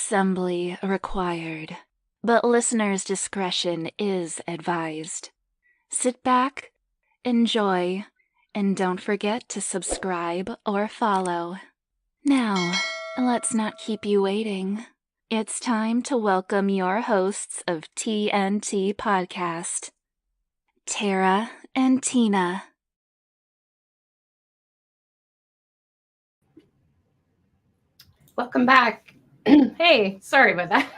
assembly required, but listeners' discretion is advised. Sit back, enjoy, and don't forget to subscribe or follow. Now, let's not keep you waiting. It's time to welcome your hosts of TNT Podcast, Tara and Tina. Welcome back. Hey, sorry about that.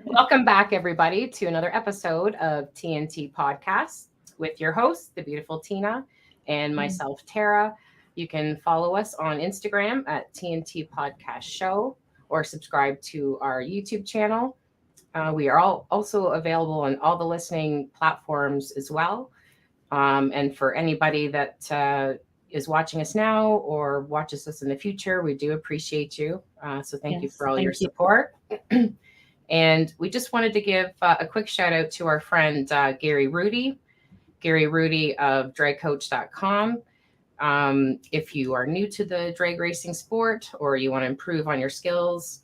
Welcome back, everybody, to another episode of TNT Podcast with your host, the beautiful Tina, and myself, Tara. You can follow us on Instagram at TNT Podcast Show or subscribe to our YouTube channel. We are also available on all the listening platforms as well. And for anybody that is watching us now or watches us in the future, we do appreciate you. So thank you for all your support. And we just wanted to give a quick shout out to our friend Gary Rudy of dragcoach.com. If you are new to the drag racing sport or you want to improve on your skills,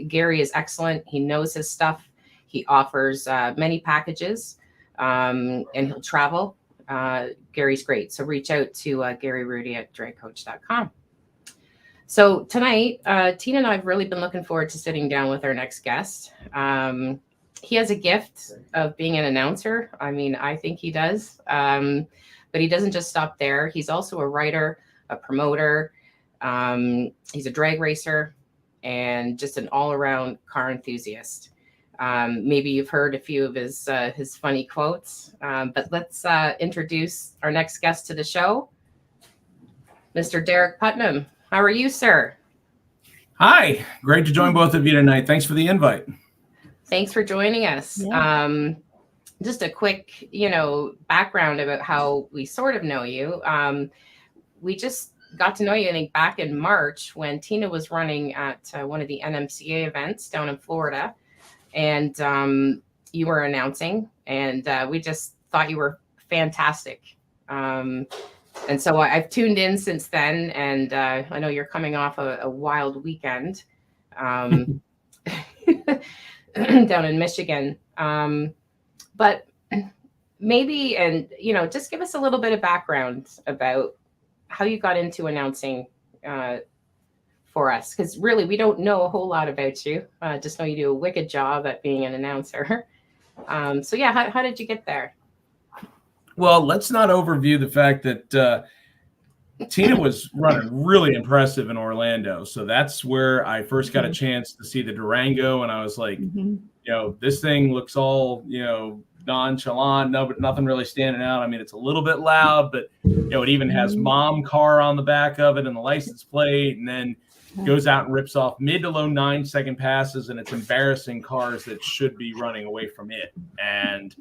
Gary is excellent. He knows his stuff. He offers many packages and he'll travel. Gary's great. So reach out to Gary Rudy at dragcoach.com. So tonight, Tina and I have really been looking forward to sitting down with our next guest. He has a gift of being an announcer. I mean, I think he does. But he doesn't just stop there. He's also a writer, a promoter. He's a drag racer and just an all-around car enthusiast. Maybe you've heard a few of his funny quotes, but let's introduce our next guest to the show, Mr. Derek Putnam. How are you, sir? Hi, great to join both of you tonight. Thanks for the invite. Thanks for joining us. Yeah. Just a quick, background about how we sort of know you. We just got to know you, I think, back in March when Tina was running at one of the NMCA events down in Florida. And you were announcing, and we just thought you were fantastic. And so I've tuned in since then, and I know you're coming off a wild weekend down in Michigan. But maybe, and just give us a little bit of background about how you got into announcing for us, because really we don't know a whole lot about you. Just know you do a wicked job at being an announcer. So yeah, how did you get there? Well, let's not overview the fact that Tina was running really impressive in Orlando. So that's where I first got a chance to see the Durango, and I was like, this thing looks all, nonchalant, but nothing really standing out. I mean, it's a little bit loud, but it even has mom car on the back of it and the license plate, and then goes out and rips off mid to low 9-second passes, and it's embarrassing cars that should be running away from it. And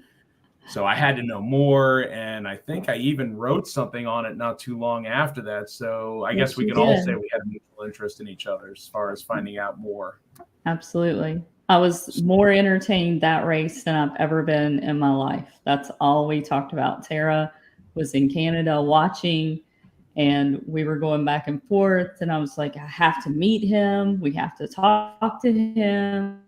so I had to know more, and I think I even wrote something on it not too long after that. So I guess we can all say we had a mutual interest in each other as far as finding out more. Absolutely. I was more entertained that race than I've ever been in my life. That's all we talked about. Tara was in Canada watching, and we were going back and forth, and I was like, I have to meet him. We have to talk to him.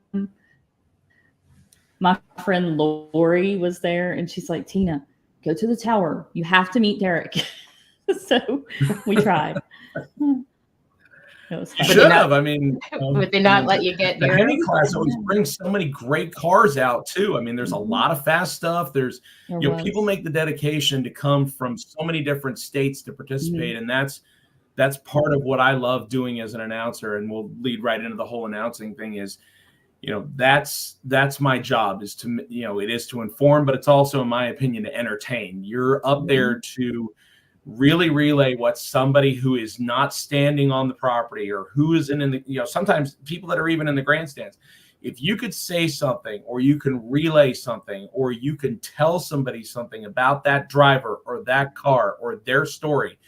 My friend Lori was there, and she's like, Tina, go to the tower. You have to meet Derek. So we tried. You should have. I mean, would they not let you get the Henny class always brings so many great cars out too. I mean, there's a lot of fast stuff. There's, people make the dedication to come from so many different states to participate, and that's part of what I love doing as an announcer. And we'll lead right into the whole announcing thing. Is, that's my job. Is to, it is to inform, but it's also, in my opinion, to entertain. You're up there to really relay what somebody who is not standing on the property or who is in the, sometimes people that are even in the grandstands, if you could say something or you can relay something or you can tell somebody something about that driver or that car or their story,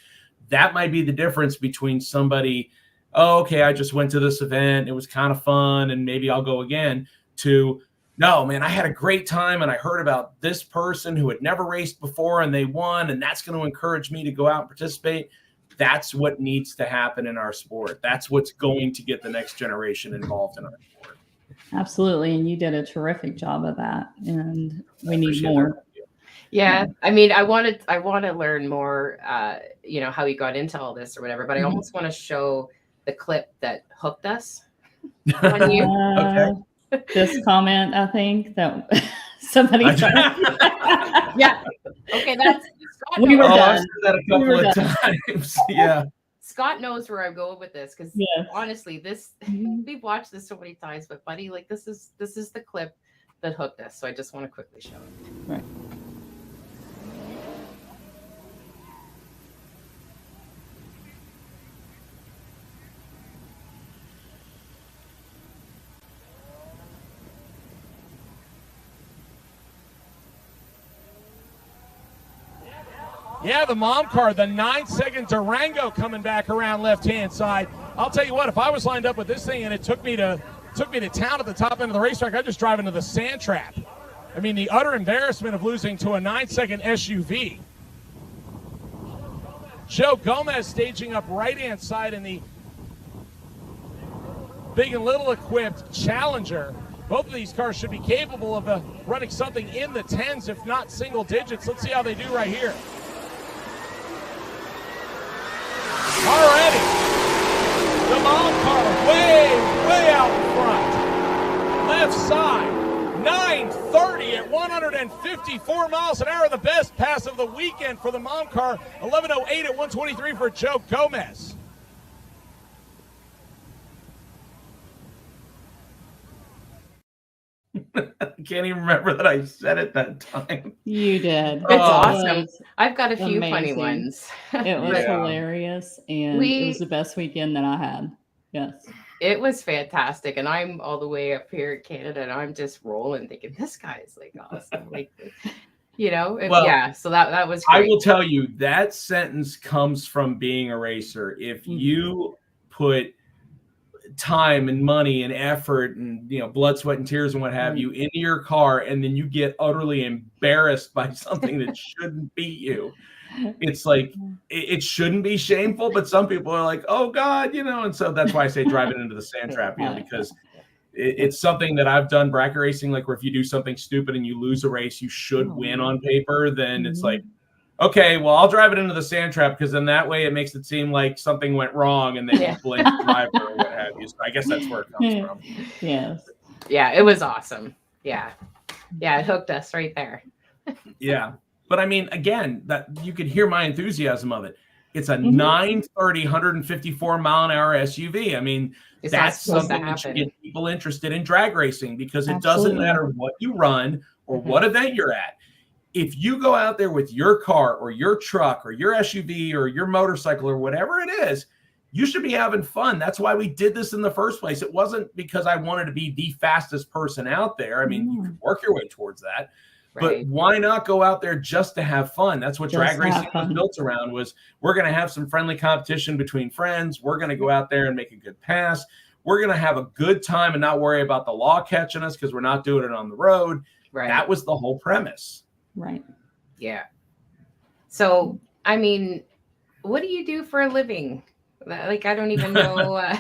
that might be the difference between somebody, oh, okay, I just went to this event, it was kind of fun and maybe I'll go again, to, no, man, I had a great time and I heard about this person who had never raced before and they won, and that's going to encourage me to go out and participate. that's what needs to happen in our sport. That's what's going to get the next generation involved in our sport. Absolutely. And you did a terrific job of that. And we need more. Yeah. I mean, I want to learn more, you know, how you got into all this or whatever, but I almost want to show the clip that hooked us on you. Okay. This comment, I think that somebody Yeah. Okay, that's Scott we were knows. I've done. said that a couple of times. Yeah. Scott knows where I'm going with this, because Yes. honestly, this we've watched this so many times, but buddy, like this is the clip that hooked us. So I just want to quickly show it. Right. Yeah, the mom car, the 9-second Durango coming back around left-hand side. I'll tell you what, if I was lined up with this thing and it took me to town at the top end of the racetrack, I'd just drive into the sand trap. I mean, the utter embarrassment of losing to a 9-second SUV. Joe Gomez staging up right-hand side in the big and little equipped Challenger. Both of these cars should be capable of running something in the 10s, if not single digits. Let's see how they do right here. Already, the mom car way out front. Left side, 9:30 at 154 miles an hour. The best pass of the weekend for the mom car. 11:08 at 123 for Joe Gomez. I can't even remember that I said it that time. You did. It's awesome. I've got a few amazing. funny ones. It was Yeah. hilarious, and it was the best weekend that I had. Yes. It was fantastic, and I'm all the way up here in Canada, and I'm just rolling, thinking this guy is like awesome, like, you know. Well, yeah, so that was great. I will tell you that sentence comes from being a racer. If you put time and money and effort and, you know, blood, sweat, and tears and what have you into your car, and then you get utterly embarrassed by something that shouldn't beat you, it's like it shouldn't be shameful, but some people are like, oh God, you know. And so that's why I say drive it into the sand trap, you know, because it's something that I've done bracket racing, like where if you do something stupid and you lose a race, you should win on paper, then it's like, okay, well, I'll drive it into the sand trap, because then that way it makes it seem like something went wrong and then you blame the driver or what have you. So I guess that's where it comes from. Yes. Yeah, it was awesome. Yeah, it hooked us right there. Yeah. But I mean, again, that you could hear my enthusiasm of it. It's a 930, 154 mile an hour SUV. I mean, that's something that should get people interested in drag racing, because it doesn't matter what you run or what event you're at. If you go out there with your car or your truck or your SUV or your motorcycle or whatever it is, you should be having fun. That's why we did this in the first place. It wasn't because I wanted to be the fastest person out there. I mean, you can work your way towards that. But why not go out there just to have fun? That's what drag racing was built around, was we're going to have some friendly competition between friends. We're going to go out there and make a good pass. We're going to have a good time and not worry about the law catching us, because we're not doing it on the road. Right. That was the whole premise. Right. Yeah. So, I mean, what do you do for a living? Like, I don't even know.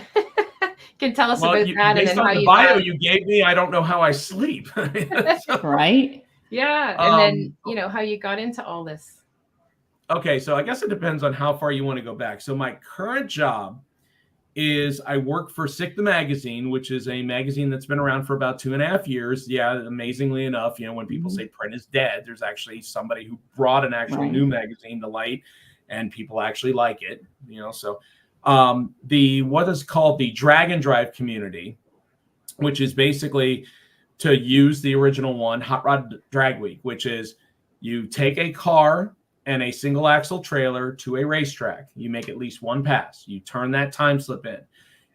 Can tell us about that, and then how you bio you gave me. I don't know how I sleep. Right. Yeah, and then, you know, how you got into all this. Okay, so I guess it depends on how far you want to go back. So my current job is I work for Sick the Magazine, which is a magazine that's been around for about 2.5 years. Yeah, amazingly enough, you know, when people say print is dead, there's actually somebody who brought an actual new magazine to light, and people actually like it, you know. So what is called the Drag and Drive community, which is basically, to use the original one, Hot Rod Drag Week, which is you take a car and a single axle trailer to a racetrack. You make at least one pass. You turn that time slip in.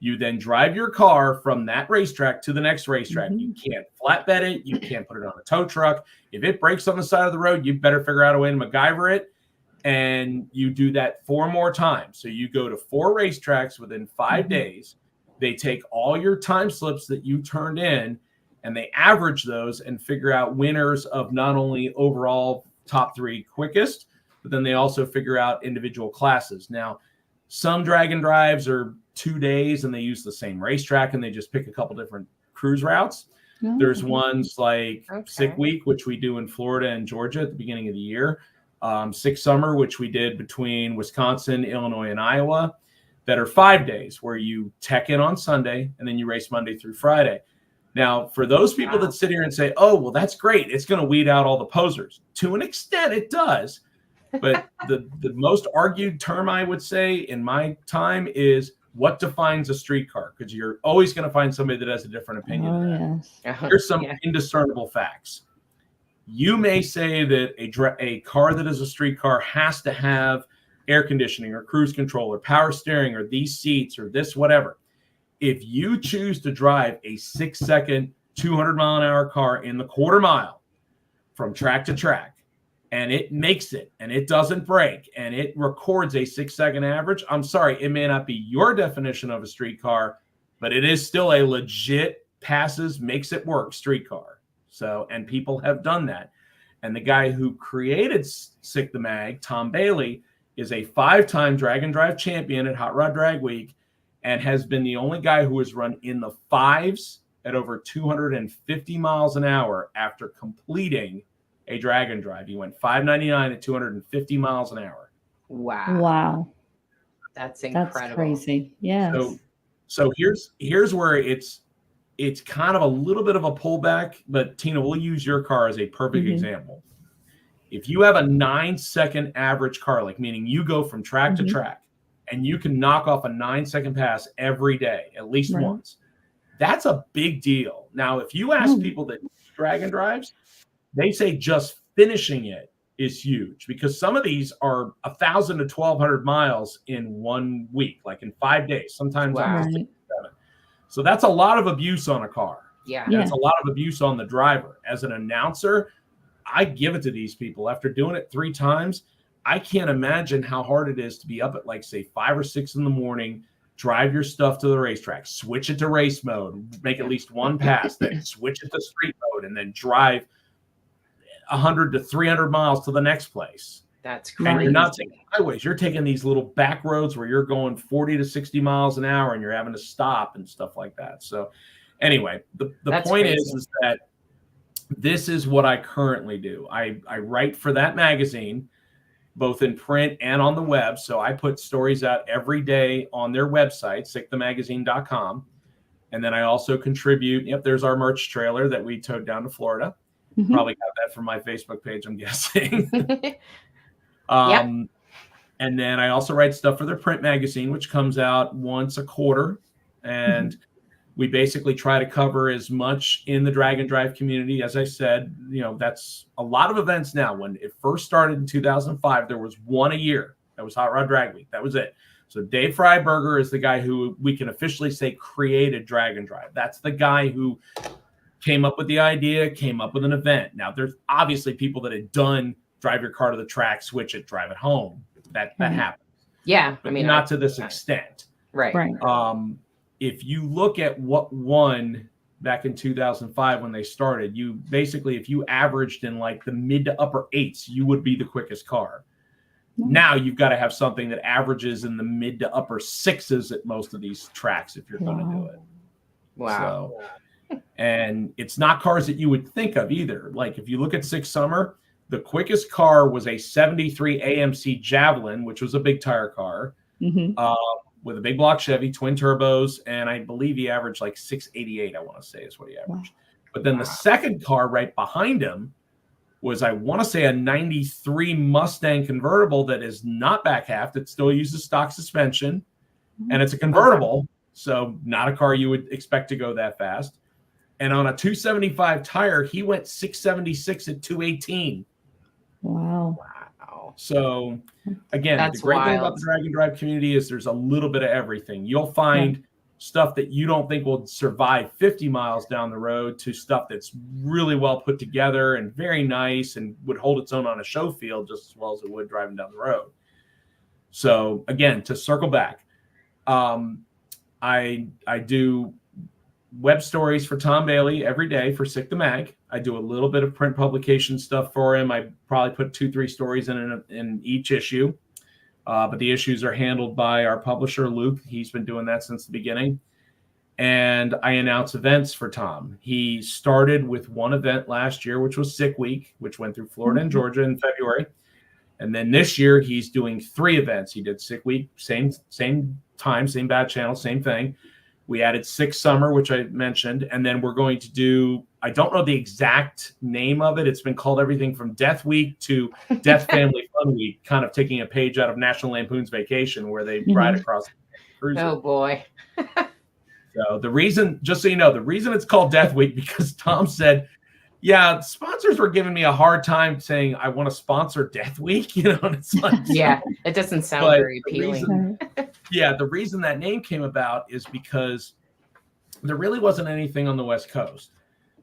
You then drive your car from that racetrack to the next racetrack. You can't flatbed it. You can't put it on a tow truck. If it breaks on the side of the road, you better figure out a way to MacGyver it. And you do that 4 more times. So you go to 4 racetracks within 5 days. They take all your time slips that you turned in, and they average those and figure out winners of not only overall top 3 quickest, but then they also figure out individual classes. Now, Some drag and drives are 2 days and they use the same racetrack and they just pick a couple different cruise routes. There's ones like Sick Week, which we do in Florida and Georgia at the beginning of the year. Sick Summer, which we did between Wisconsin, Illinois, and Iowa, that are 5 days where you tech in on Sunday and then you race Monday through Friday. Now, for those people that sit here and say, oh, well, that's great, it's going to weed out all the posers. To an extent, it does. But the most argued term I would say in my time is what defines a street car? Because you're always going to find somebody that has a different opinion than that. Here's some indiscernible facts. You may say that a car that is a street car has to have air conditioning or cruise control or power steering or these seats or this whatever. If you choose to drive a 6-second, 200-mile-an-hour car in the quarter mile from track to track, and it makes it, and it doesn't break, and it records a 6-second average, I'm sorry, it may not be your definition of a street car, but it is still a legit passes, makes it work street car. So, and people have done that. And the guy who created Sick the Mag, Tom Bailey, is a 5-time drag and drive champion at Hot Rod Drag Week and has been the only guy who has run in the 5s at over 250 miles an hour after completing a drag and drive. He went 599 at 250 miles an hour. Wow. That's incredible. That's crazy. Yeah. So here's where it's kind of a little bit of a pullback, but Tina, we'll use your car as a perfect example. If you have a 9-second average car, like meaning you go from track to track and you can knock off a 9-second pass every day, at least once, that's a big deal. Now, if you ask people that drag and drives, they say just finishing it is huge because some of these are 1,000 to 1,200 miles in 1 week, like in 5 days, sometimes up to 6 or 7. So that's a lot of abuse on a car. And it's a lot of abuse on the driver. As an announcer, I give it to these people. After doing it 3 times, I can't imagine how hard it is to be up at like, say, 5 or 6 in the morning, drive your stuff to the racetrack, switch it to race mode, make at least one pass, then switch it to street mode, and then drive 100 to 300 miles to the next place. That's crazy. And you're not taking highways. You're taking these little back roads where you're going 40 to 60 miles an hour and you're having to stop and stuff like that. So anyway, the point is that this is what I currently do. I write for that magazine, both in print and on the web. So I put stories out every day on their website, sickthemagazine.com. And then I also contribute. Yep, there's our merch trailer that we towed down to Florida. Probably got that from my Facebook page, I'm guessing. And then I also write stuff for their print magazine, which comes out once a quarter. And we basically try to cover as much in the drag and drive community. As I said, that's a lot of events now. When it first started in 2005, there was one a year. That was Hot Rod Drag Week. That was it. So Dave Freiberger is the guy who we can officially say created drag and drive. That's the guy who came up with the idea, came up with an event. Now, there's obviously people that had done drive your car to the track, switch it, drive it home. That happens. Yeah. But not to this extent. Right. If you look at what won back in 2005 when they started, you basically, if you averaged in like the mid to upper 8s, you would be the quickest car. Now you've got to have something that averages in the mid to upper 6s at most of these tracks if you're going to do it. Wow. So, and it's not cars that you would think of either. Like if you look at Sick Summer, the quickest car was a 73 AMC Javelin, which was a big tire car. With a big block Chevy, twin turbos, and I believe he averaged like 688, I want to say is what he averaged. But then the second car right behind him was, I want to say, a 93 Mustang convertible that is not back half. It still uses stock suspension, and it's a convertible, so not a car you would expect to go that fast. And on a 275 tire, he went 676 at 218. Wow. So, again, That's the great thing wild. about the drag and drive community is there's a little bit of everything. You'll find stuff that you don't think will survive 50 miles down the road to stuff that's really well put together and very nice and would hold its own on a show field just as well as it would driving down the road. So, again, to circle back, I do web stories for Tom Bailey every day for Sick the Mag. I do a little bit of print publication stuff for him. I probably put 2-3 stories in each issue. But the issues are handled by our publisher, Luke. He's been doing that since the beginning. And I announce events for Tom. He started with one event last year, which was Sick Week, which went through Florida and Georgia in February. And then this year he's doing 3 events. He did Sick Week, same time, same bad channel, same thing. We added Sick Summer, which I mentioned. And then we're going to do, I don't know the exact name of it. It's been called everything from Death Week to Death Family Fun Week, kind of taking a page out of National Lampoon's Vacation, where they ride across the cruiser. Oh, boy. So the reason, just so you know, the reason it's called Death Week, because Tom said, yeah, sponsors were giving me a hard time saying I want to sponsor Death Week, and it's like, yeah, it doesn't sound very appealing. The reason that name came about is because there really wasn't anything on the West Coast.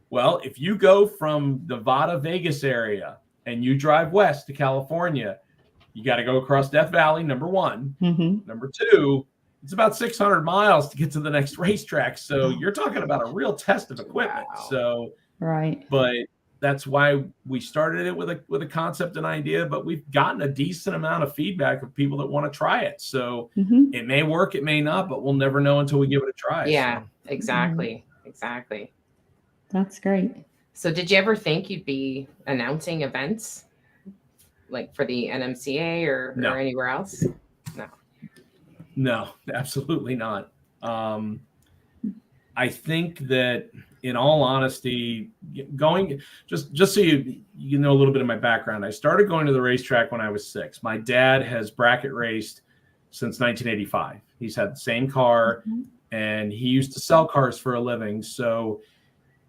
Well, if you go from Nevada, Vegas area and you drive west to California, you got to go across Death Valley, number 1. Number 2, it's about 600 miles to get to the next racetrack. So you're talking about a real test of equipment. Wow. So, right. But that's why we started it with a concept and idea, but we've gotten a decent amount of feedback of people that want to try it. So it may work, it may not, but we'll never know until we give it a try. Yeah, so. Exactly. That's great. So did you ever think you'd be announcing events like for the NMCA or anywhere else? No, absolutely not. I think that, in all honesty, going just so you know a little bit of my background, I started going to the racetrack when I was 6. My dad has bracket raced since 1985. He's had the same car, and he used to sell cars for a living. So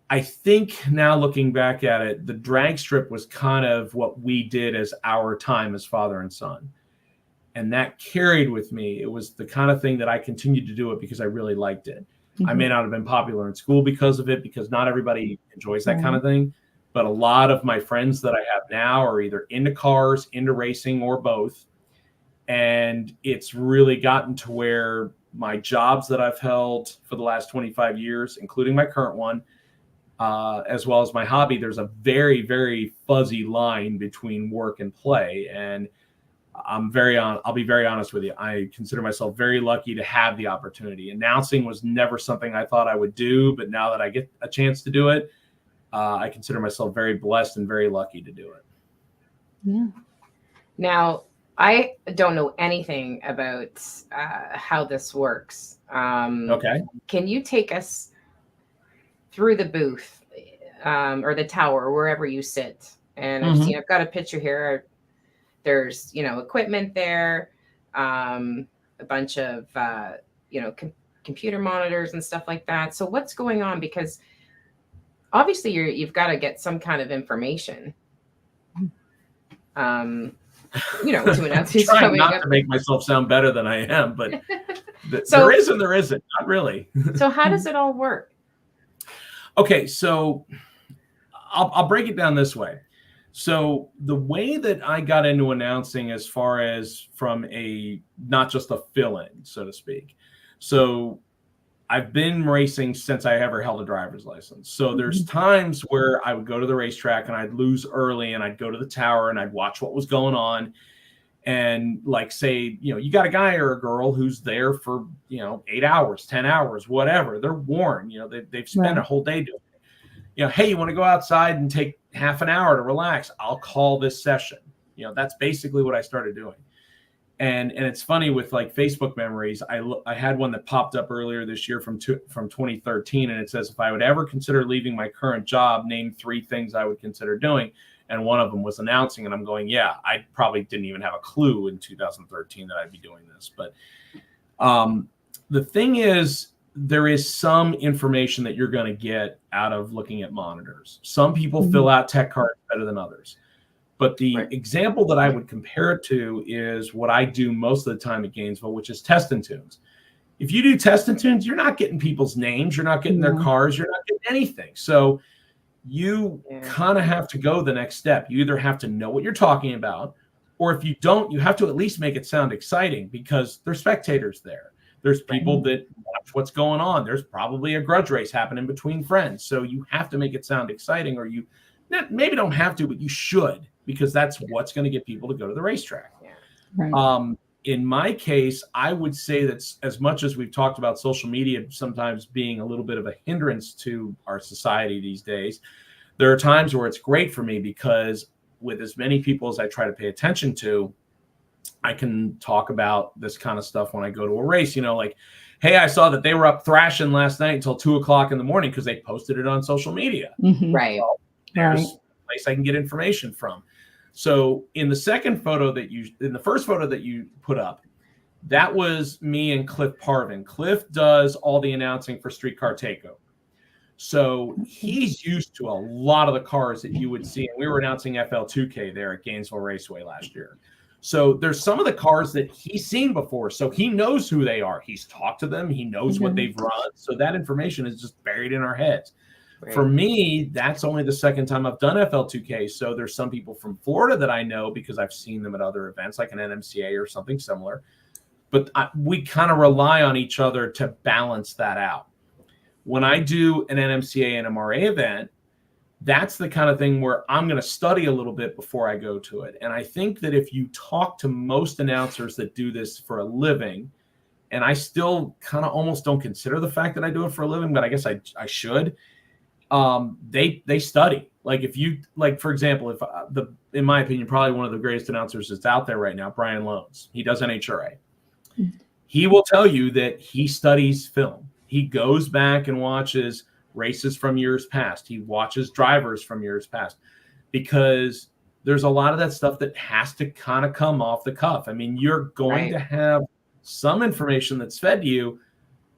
I think now looking back at it, the drag strip was kind of what we did as our time as father and son. And that carried with me. It was the kind of thing that I continued to do it because I really liked it. I may not have been popular in school because of it, because not everybody enjoys that kind of thing. But a lot of my friends that I have now are either into cars, into racing, or both. And it's really gotten to where my jobs that I've held for the last 25 years, including my current one, as well as my hobby, there's a very, very fuzzy line between work and play. And I'll be very honest with you. I consider myself very lucky to have the opportunity. Announcing was never something I thought I would do, but now that I get a chance to do it, I consider myself very blessed and very lucky to do it. Yeah. Now, I don't know anything about how this works. Okay. Can you take us through the booth or the tower, wherever you sit? And I've got a picture here. There's, equipment there, a bunch of, computer monitors and stuff like that. So what's going on? Because obviously you've got to get some kind of information, to announce who's coming up. To make myself sound better than I am, but there is and there isn't. Not really. So how does it all work? Okay, so I'll break it down this way. So the way that I got into announcing, as far as from not just a fill-in, so to speak. So I've been racing since I ever held a driver's license. So there's times where I would go to the racetrack and I'd lose early, and I'd go to the tower and I'd watch what was going on. And like, say, you got a guy or a girl who's there for, 8 hours, 10 hours, whatever. They're worn, they've spent a whole day doing it. Hey, you want to go outside and take half an hour to relax? I'll call this session. That's basically what I started doing. And it's funny with like Facebook memories. I had one that popped up earlier this year from 2013, and it says, if I would ever consider leaving my current job, name 3 things I would consider doing. And one of them was announcing. And I'm going, yeah, I probably didn't even have a clue in 2013 that I'd be doing this. But the thing is, there is some information that you're going to get out of looking at monitors. Some people fill out tech cards better than others. But the example that I would compare it to is what I do most of the time at Gainesville, which is test and tunes. If you do test and tunes, you're not getting people's names. You're not getting their cars. You're not getting anything. So you kind of have to go the next step. You either have to know what you're talking about, or if you don't, you have to at least make it sound exciting, because there's spectators there. There's people that watch what's going on. There's probably a grudge race happening between friends. So you have to make it sound exciting, or you maybe don't have to, but you should, because that's what's going to get people to go to the racetrack. in my case, I would say that as much as we've talked about social media sometimes being a little bit of a hindrance to our society these days, there are times where it's great for me because with as many people as I try to pay attention to, I can talk about this kind of stuff when I go to a race, like, hey, I saw that they were up thrashing last night until 2:00 in the morning because they posted it on social media. Mm-hmm. Right. Well, there's a place I can get information from. So in the first photo that you put up, that was me and Cliff Parvin. Cliff does all the announcing for Streetcar Takeover. So he's used to a lot of the cars that you would see. And we were announcing FL2K there at Gainesville Raceway last year. So there's some of the cars that he's seen before. So he knows who they are. He's talked to them. He knows what they've run. So that information is just buried in our heads. Right. For me, that's only the second time I've done FL2K. So there's some people from Florida that I know because I've seen them at other events like an NMCA or something similar. But we kind of rely on each other to balance that out. When I do an NMCA and MRA event, that's the kind of thing where I'm going to study a little bit before I go to it. And I think that if you talk to most announcers that do this for a living, and I still kind of almost don't consider the fact that I do it for a living, but I guess I should. They study. Like if you for example, if in my opinion, probably one of the greatest announcers that's out there right now, Brian Loans, he does NHRA. He will tell you that he studies film. He goes back and watches races from years past. He watches drivers from years past because there's a lot of that stuff that has to kind of come off the cuff. I mean, you're going to have some information that's fed to you,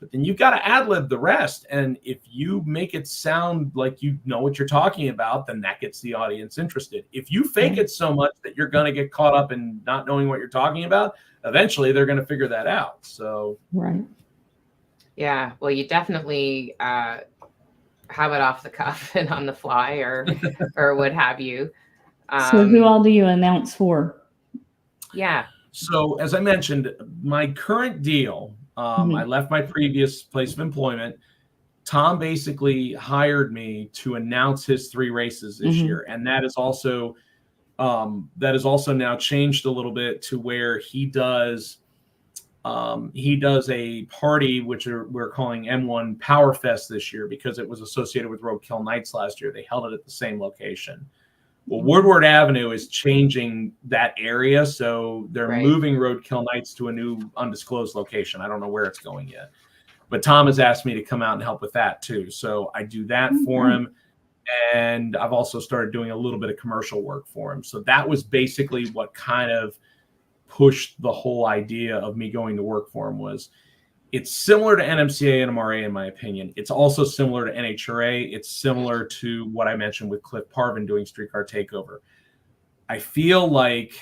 but then you've got to ad-lib the rest. And if you make it sound like you know what you're talking about, then that gets the audience interested. If you fake it so much that you're going to get caught up in not knowing what you're talking about, eventually they're going to figure that out. So, right. Yeah. Well, you definitely have it off the cuff and on the fly or what have you. So who all do you announce for? Yeah. So as I mentioned, my current deal, I left my previous place of employment. Tom basically hired me to announce his 3 races this year. And that is also now changed a little bit to where he does a party, which we're calling M1 Power Fest this year because it was associated with Roadkill Nights last year. They held it at the same location. Well, Woodward Avenue is changing that area, so they're moving Roadkill Nights to a new undisclosed location. I don't know where it's going yet. But Tom has asked me to come out and help with that too. So I do that for him. And I've also started doing a little bit of commercial work for him. So that was basically what kind of pushed the whole idea of me going to work for him. Was it's similar to NMCA and MRA in my opinion. It's also similar to NHRA. It's similar to what I mentioned with Cliff Parvin doing Streetcar Takeover. I feel like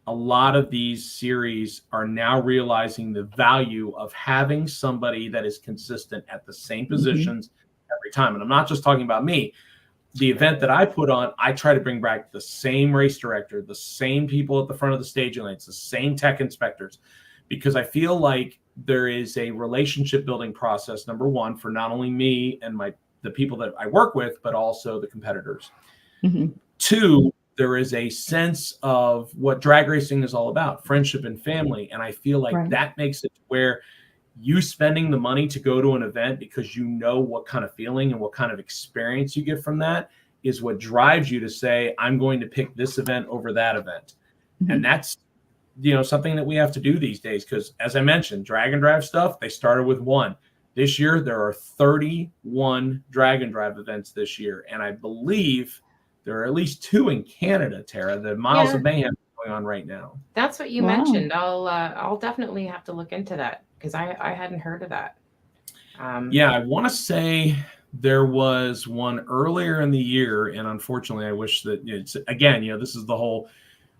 a lot of these series are now realizing the value of having somebody that is consistent at the same positions every time. And I'm not just talking about me. The event that I put on, I try to bring back the same race director, the same people at the front of the staging lanes, the same tech inspectors, because I feel like there is a relationship building process, number one, for not only me and the people that I work with, but also the competitors. 2, there is a sense of what drag racing is all about, friendship and family. And I feel like that makes it where you spending the money to go to an event because you know what kind of feeling and what kind of experience you get from that is what drives you to say, I'm going to pick this event over that event. And that's, something that we have to do these days. Because as I mentioned, drag and drive stuff, they started with 1. This year, there are 31 drag and drive events this year. And I believe there are at least 2 in Canada, Tara. The Miles of Mayhem is going on right now. That's what you mentioned. I'll definitely have to look into that because I hadn't heard of that. I want to say there was one earlier in the year, and unfortunately, I wish that it's again, this is the whole.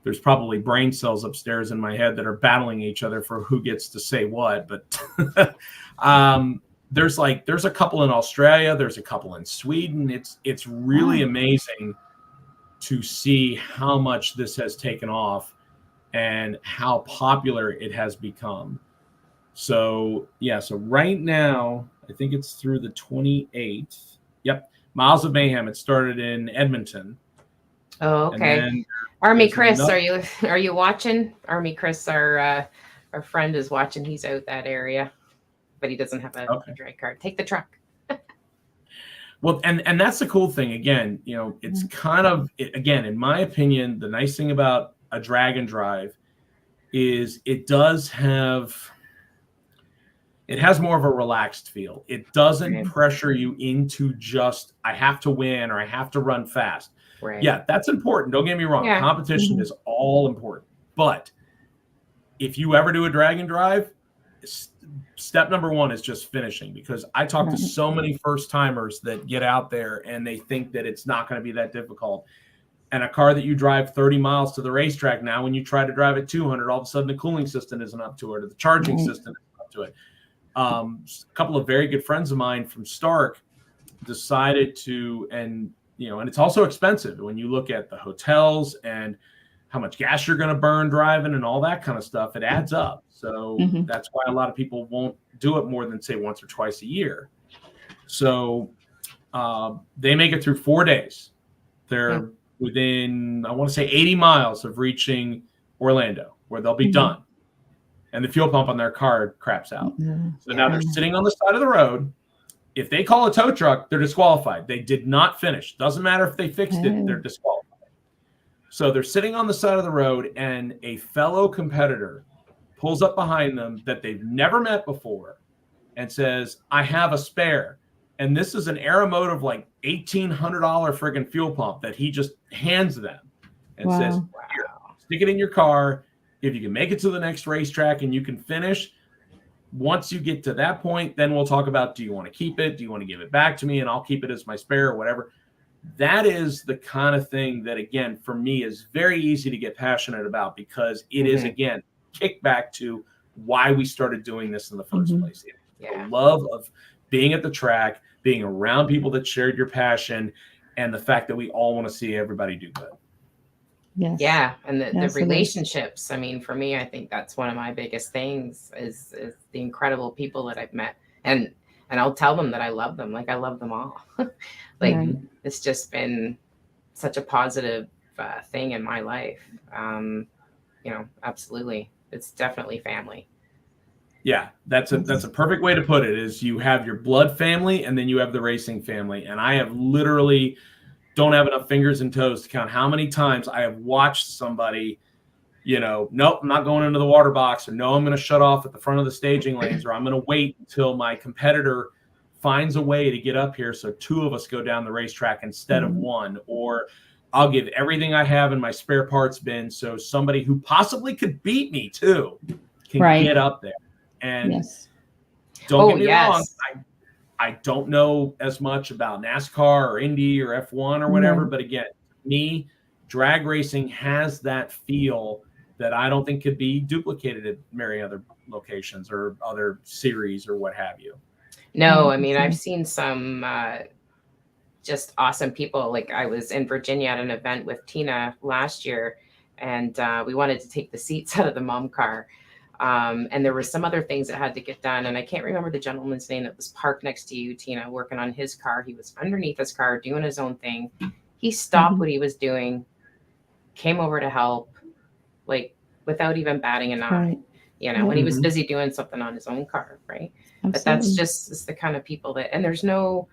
There's probably brain cells upstairs in my head that are battling each other for who gets to say what. But there's a couple in Australia. There's a couple in Sweden. It's really amazing to see how much this has taken off and how popular it has become. So right now, I think it's through the 28th. Yep. Miles of Mayhem. It started in Edmonton. Oh, okay. Army Chris, are you watching? Army Chris, our our friend is watching. He's out that area, but he doesn't have a drag card. Take the truck. Well, and that's the cool thing. Again, it's kind of, again, in my opinion, the nice thing about a drag and drive is it has more of a relaxed feel. It doesn't pressure you into just, I have to win or I have to run fast. Right. Yeah, that's important. Don't get me wrong. Yeah. Competition is all important. But if you ever do a drag and drive, step number one is just finishing, because I talk to so many first timers that get out there and they think that it's not going to be that difficult. And a car that you drive 30 miles to the racetrack, now when you try to drive at 200, all of a sudden the cooling system isn't up to it, or the charging system isn't up to it. A couple of very good friends of mine from Stark decided to, and it's also expensive when you look at the hotels and how much gas you're going to burn driving and all that kind of stuff. It adds up. So that's why a lot of people won't do it more than, say, once or twice a year. So they make it through 4 days. They're within, I want to say, 80 miles of reaching Orlando, where they'll be done. And the fuel pump on their car craps out. So now they're sitting on the side of the road. If they call a tow truck, they're disqualified. They did not finish. Doesn't matter if they fixed it, they're disqualified. So they're sitting on the side of the road, and a fellow competitor pulls up behind them that they've never met before and says, I have a spare. And this is an Aeromotive, like $1,800 friggin' fuel pump that he just hands them and says, here, stick it in your car. If you can make it to the next racetrack and you can finish, once you get to that point, then we'll talk about, do you want to keep it? Do you want to give it back to me? And I'll keep it as my spare or whatever. That is the kind of thing that, again, for me is very easy to get passionate about, because it is, again, kick back to why we started doing this in the first place. The love of being at the track, being around people that shared your passion, and the fact that we all want to see everybody do good. Yes. Yeah. And the relationships. I mean, for me, I think that's one of my biggest things is the incredible people that I've met. And I'll tell them that I love them. Like, I love them all. It's just been such a positive thing in my life. Absolutely. It's definitely family. Yeah, that's a perfect way to put it, is you have your blood family and then you have the racing family. And I have literally don't have enough fingers and toes to count how many times I have watched somebody, nope, I'm not going into the water box, or no, I'm going to shut off at the front of the staging lanes, or I'm going to wait until my competitor finds a way to get up here so two of us go down the racetrack instead of one, or I'll give everything I have in my spare parts bin so somebody who possibly could beat me too can get up there. And don't get me wrong, I don't know as much about NASCAR or Indy or F1 or whatever, but again, me, drag racing has that feel that I don't think could be duplicated at many other locations or other series or what have you. No, I mean, I've seen some just awesome people. Like, I was in Virginia at an event with Tina last year, and we wanted to take the seats out of the mom car. And there were some other things that had to get done. And I can't remember the gentleman's name that was parked next to you, Tina, working on his car. He was underneath his car doing his own thing. He stopped what he was doing, came over to help, like, without even batting an eye, when he was busy doing something on his own car. Right. Absolutely. But that's just the kind of people that, and there's no,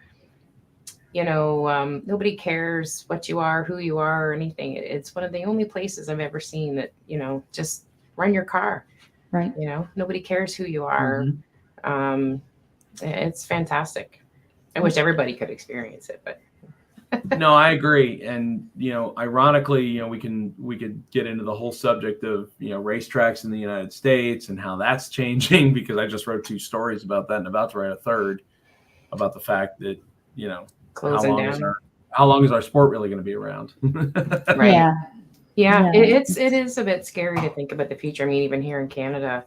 nobody cares what you are, who you are, or anything. It's one of the only places I've ever seen that, just run your car. Right. Nobody cares who you are. It's fantastic. I wish everybody could experience it, but. No, I agree. And, ironically, we could get into the whole subject of, racetracks in the United States and how that's changing, because I just wrote 2 stories about that and about to write a third about the fact that, how long is our sport really going to be around? Right. Yeah. It is a bit scary to think about the future. I mean, even here in Canada,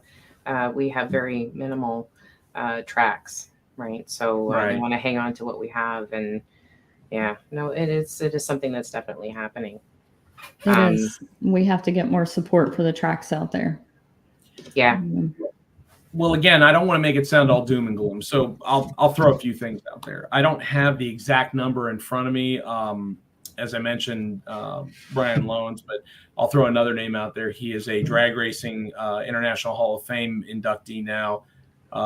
we have very minimal tracks, right? So we want to hang on to what we have, and it is something that's definitely happening. It is. We have to get more support for the tracks out there. Yeah. Well, again, I don't want to make it sound all doom and gloom, so I'll throw a few things out there. I don't have the exact number in front of me. as I mentioned, Brian Loans, but I'll throw another name out there. He is a drag racing International Hall of Fame inductee now.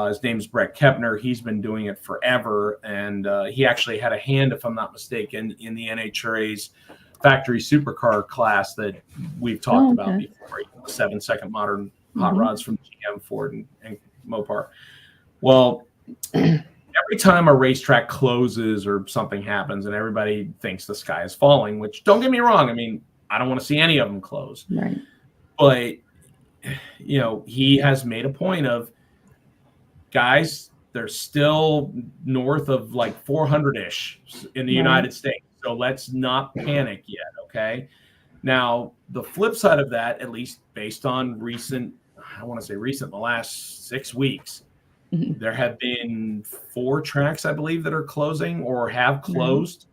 His name is Brett Kepner. He's been doing it forever, and he actually had a hand, if I'm not mistaken, in the NHRA's factory supercar class that we've talked about before, 7-second modern hot rods from GM, Ford, and Mopar. Well, every time a racetrack closes or something happens and everybody thinks the sky is falling, which, don't get me wrong, I mean, I don't want to see any of them close. Right. But, you know, he has made a point of, guys, they're still north of like 400-ish in the United States. So let's not panic yet, okay? Now, the flip side of that, at least based on recent, I want to say recent, the last 6 weeks, there have been 4 tracks, I believe, that are closing or have closed.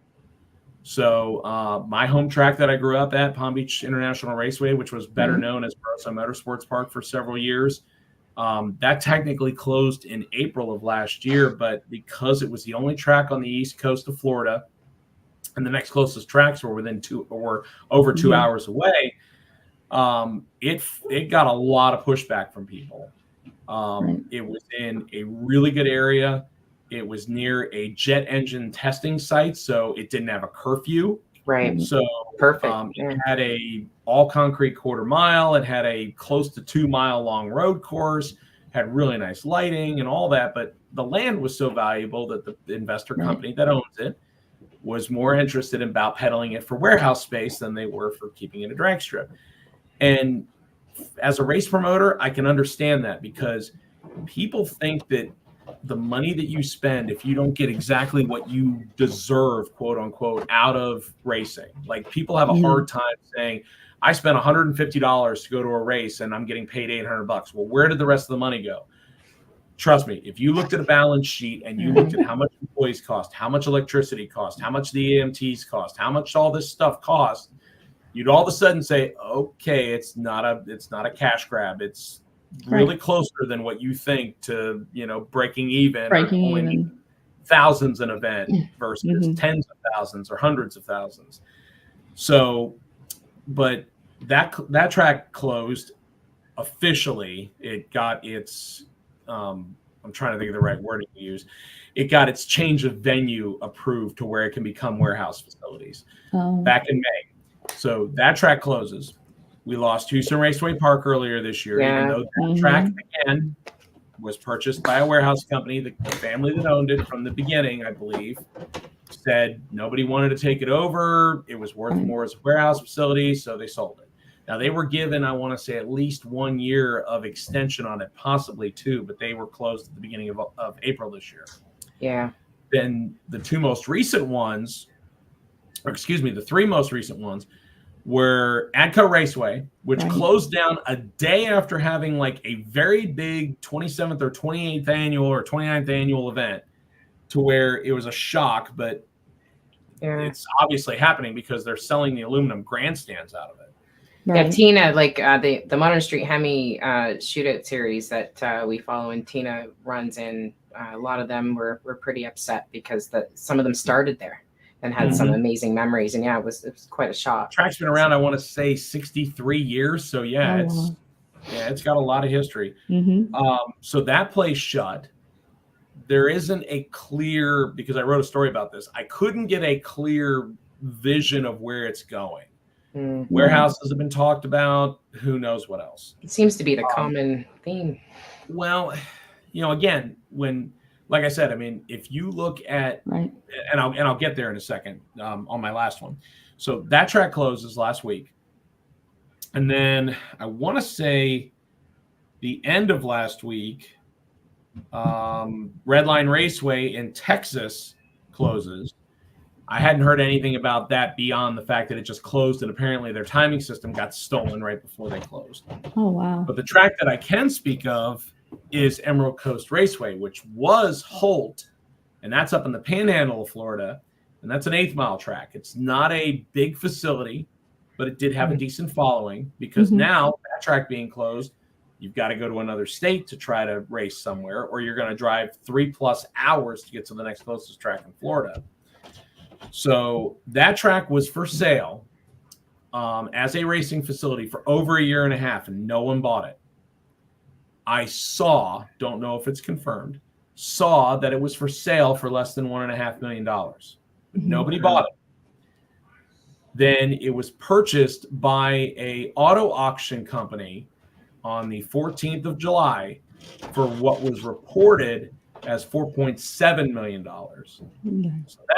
So my home track that I grew up at, Palm Beach International Raceway, which was better known as Barossa Motorsports Park for several years, that technically closed in April of last year. But because it was the only track on the east coast of Florida, and the next closest tracks were within over 2 hours away, it got a lot of pushback from people. It was in a really good area. It was near a jet engine testing site, so it didn't have a curfew. Right. So perfect. It had a all concrete quarter mile. It had a close to 2 mile long road course, had really nice lighting and all that. But the land was so valuable that the investor company that owns it was more interested in about peddling it for warehouse space than they were for keeping it a drag strip. And as a race promoter, I can understand that, because people think that the money that you spend, if you don't get exactly what you deserve, quote unquote, out of racing, like people have a hard time saying, I spent $150 to go to a race and I'm getting paid $800. Well, where did the rest of the money go? Trust me, if you looked at a balance sheet and you looked at how much employees cost, how much electricity cost, how much the EMTs cost, how much all this stuff cost, you'd all of a sudden say, okay, it's not a cash grab. It's really closer than what you think to, breaking even. Thousands an event versus tens of thousands or hundreds of thousands. So, but that track closed officially. It got its, I'm trying to think of the right wording to use. It got its change of venue approved to where it can become warehouse facilities back in May. So that track closes. We lost Houston Raceway Park earlier this year, even though that track, again, was purchased by a warehouse company. The family that owned it from the beginning, I believe, said nobody wanted to take it over. It was worth more as a warehouse facility, so they sold it. Now, they were given, I want to say, at least 1 year of extension on it, possibly 2, but they were closed at the beginning of April this year. Yeah. Then the 3 most recent ones were Adco Raceway, which closed down a day after having like a very big 27th or 28th annual or 29th annual event, to where it was a shock, but it's obviously happening because they're selling the aluminum grandstands out of it. Yeah, Tina, like the Modern Street Hemi shootout series that we follow and Tina runs in, a lot of them were pretty upset because some of them started there and had some amazing memories. And it was quite a shock. Track's been around, I want to say 63 years. So it's got a lot of history. So that place shut. There isn't a clear, because I wrote a story about this, I couldn't get a clear vision of where it's going. Warehouses have been talked about. Who knows what else? It seems to be the common theme. Well, again, like I said, I mean, if you look at, and I'll get there in a second on my last one. So that track closes last week. And then I want to say the end of last week, Redline Raceway in Texas closes. I hadn't heard anything about that beyond the fact that it just closed, and apparently their timing system got stolen right before they closed. Oh, wow. But the track that I can speak of is Emerald Coast Raceway, which was Holt, and that's up in the panhandle of Florida, and that's an 8th-mile track. It's not a big facility, but it did have a decent following, because now that track being closed, you've got to go to another state to try to race somewhere, or you're going to drive 3+ hours to get to the next closest track in Florida. So that track was for sale as a racing facility for over a year and a half, and no one bought it. I don't know if it's confirmed, saw that it was for sale for less than $1.5 million. But nobody bought it. Then it was purchased by a auto auction company on the 14th of July for what was reported as $4.7 million. So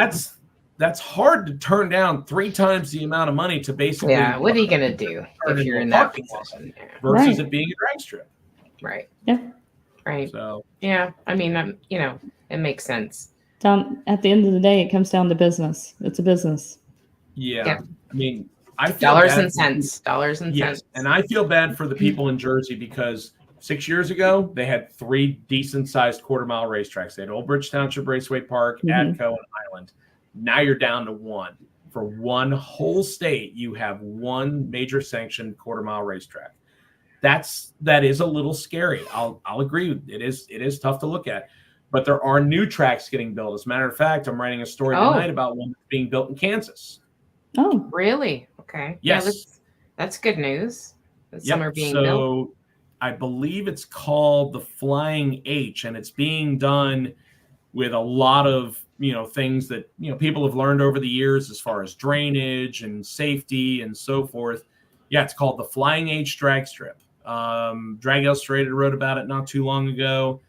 that's hard to turn down 3 times the amount of money to basically. Yeah, what are you gonna do if you're in that position? Versus it being a drag strip. Right. Yeah. Right. So yeah, I mean, it makes sense. At the end of the day, it comes down to business. It's a business. Yeah. Yep. I mean, I feel dollars bad and cents. And I feel bad for the people in Jersey because 6 years ago they had 3 decent-sized quarter-mile racetracks. They had Old Bridge Township Raceway Park, Adco, and Highland. Now you're down to 1. For one whole state, you have 1 major sanctioned quarter-mile racetrack. That is a little scary. I'll agree. It is tough to look at, but there are new tracks getting built. As a matter of fact, I'm writing a story tonight about one that's being built in Kansas. Oh, really? Okay. Yes. Yeah, that's good news. Some are being built. So I believe it's called the Flying H, and it's being done with a lot of things that people have learned over the years as far as drainage and safety and so forth. Yeah, it's called the Flying H drag strip. Drag Illustrated wrote about it not too long ago.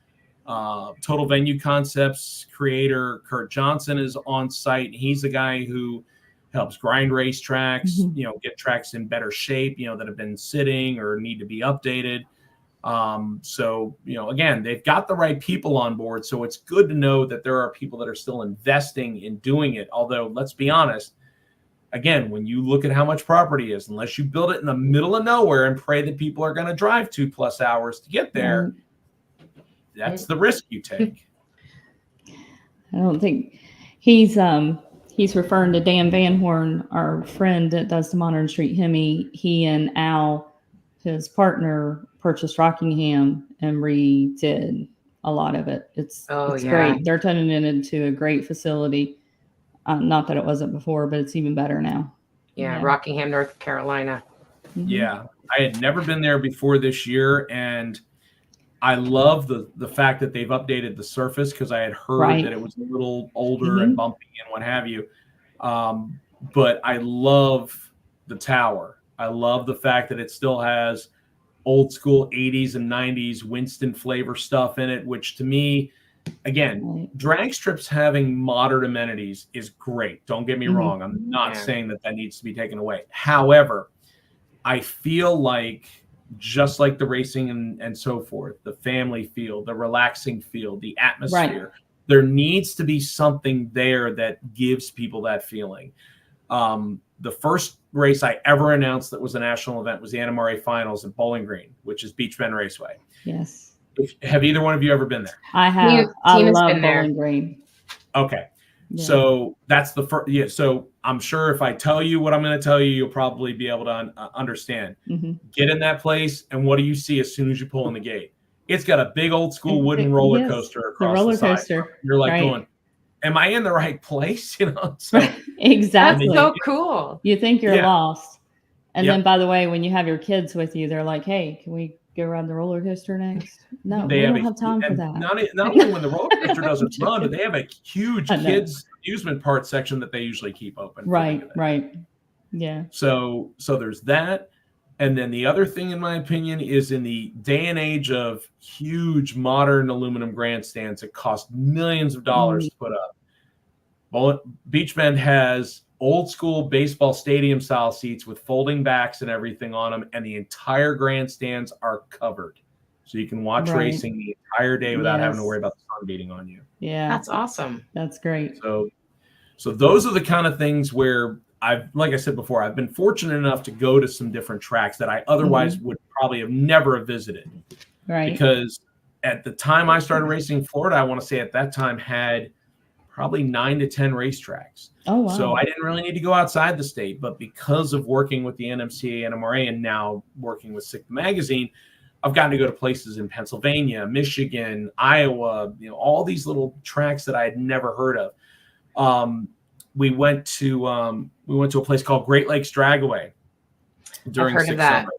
Total Venue Concepts creator Kurt Johnson is on site. He's the guy who helps grind race tracks, get tracks in better shape, that have been sitting or need to be updated. So, again, they've got the right people on board. So it's good to know that there are people that are still investing in doing it. Although, let's be honest, again, when you look at how much property is, unless you build it in the middle of nowhere and pray that people are going to drive 2+ hours to get there, that's the risk you take. I don't think he's referring to Dan Van Horn, our friend that does the Modern Street Hemi. He and Al, his partner, purchased Rockingham and redid a lot of it. It's great. They're turning it into a great facility. Not that it wasn't before, but it's even better now. Yeah. Rockingham, North Carolina. Yeah. I had never been there before this year, and I love the fact that they've updated the surface because I had heard that it was a little older and bumpy and what have you. But I love the tower. I love the fact that it still has old school 80s and 90s Winston flavor stuff in it, which to me, again, drag strips having modern amenities is great. Don't get me wrong. I'm not saying that needs to be taken away. However, I feel like just like the racing and so forth, the family feel, the relaxing feel, the atmosphere, there needs to be something there that gives people that feeling. The first race I ever announced that was a national event was the NMRA Finals at Bowling Green, which is Beach Bend Raceway. Yes. Have either one of you ever been there? I have. I love Bowling Green. Okay. Yeah. So that's the first. Yeah. So I'm sure if I tell you what I'm going to tell you, you'll probably be able to understand. Get in that place, and what do you see as soon as you pull in the gate? It's got a big old school wooden roller coaster across the side. Coaster. You're like going, am I in the right place? So, exactly. That's so cool. You think you're lost. And then, by the way, when you have your kids with you, they're like, hey, can we go around the roller coaster next? No, we don't have time for that. Not only when the roller coaster doesn't run, but they have a huge kids amusement park section that they usually keep open. Right. Yeah. So there's that. And then the other thing, in my opinion, is in the day and age of huge modern aluminum grandstands that cost millions of dollars to put up. Beach Bend has old school baseball stadium style seats with folding backs and everything on them, and the entire grandstands are covered. So you can watch racing the entire day without having to worry about the sun beating on you. Yeah. That's awesome. That's great. So those are the kind of things where like I said before, I've been fortunate enough to go to some different tracks that I otherwise would probably have never visited. Right. Because at the time I started racing in Florida, I want to say at that time had probably 9 to 10 racetracks. Oh, wow. So I didn't really need to go outside the state, but because of working with the NMCA, NMRA, and now working with SICK Magazine, I've gotten to go to places in Pennsylvania, Michigan, Iowa, all these little tracks that I had never heard of. we went to a place called Great Lakes Dragaway during I've heard of that. Summer.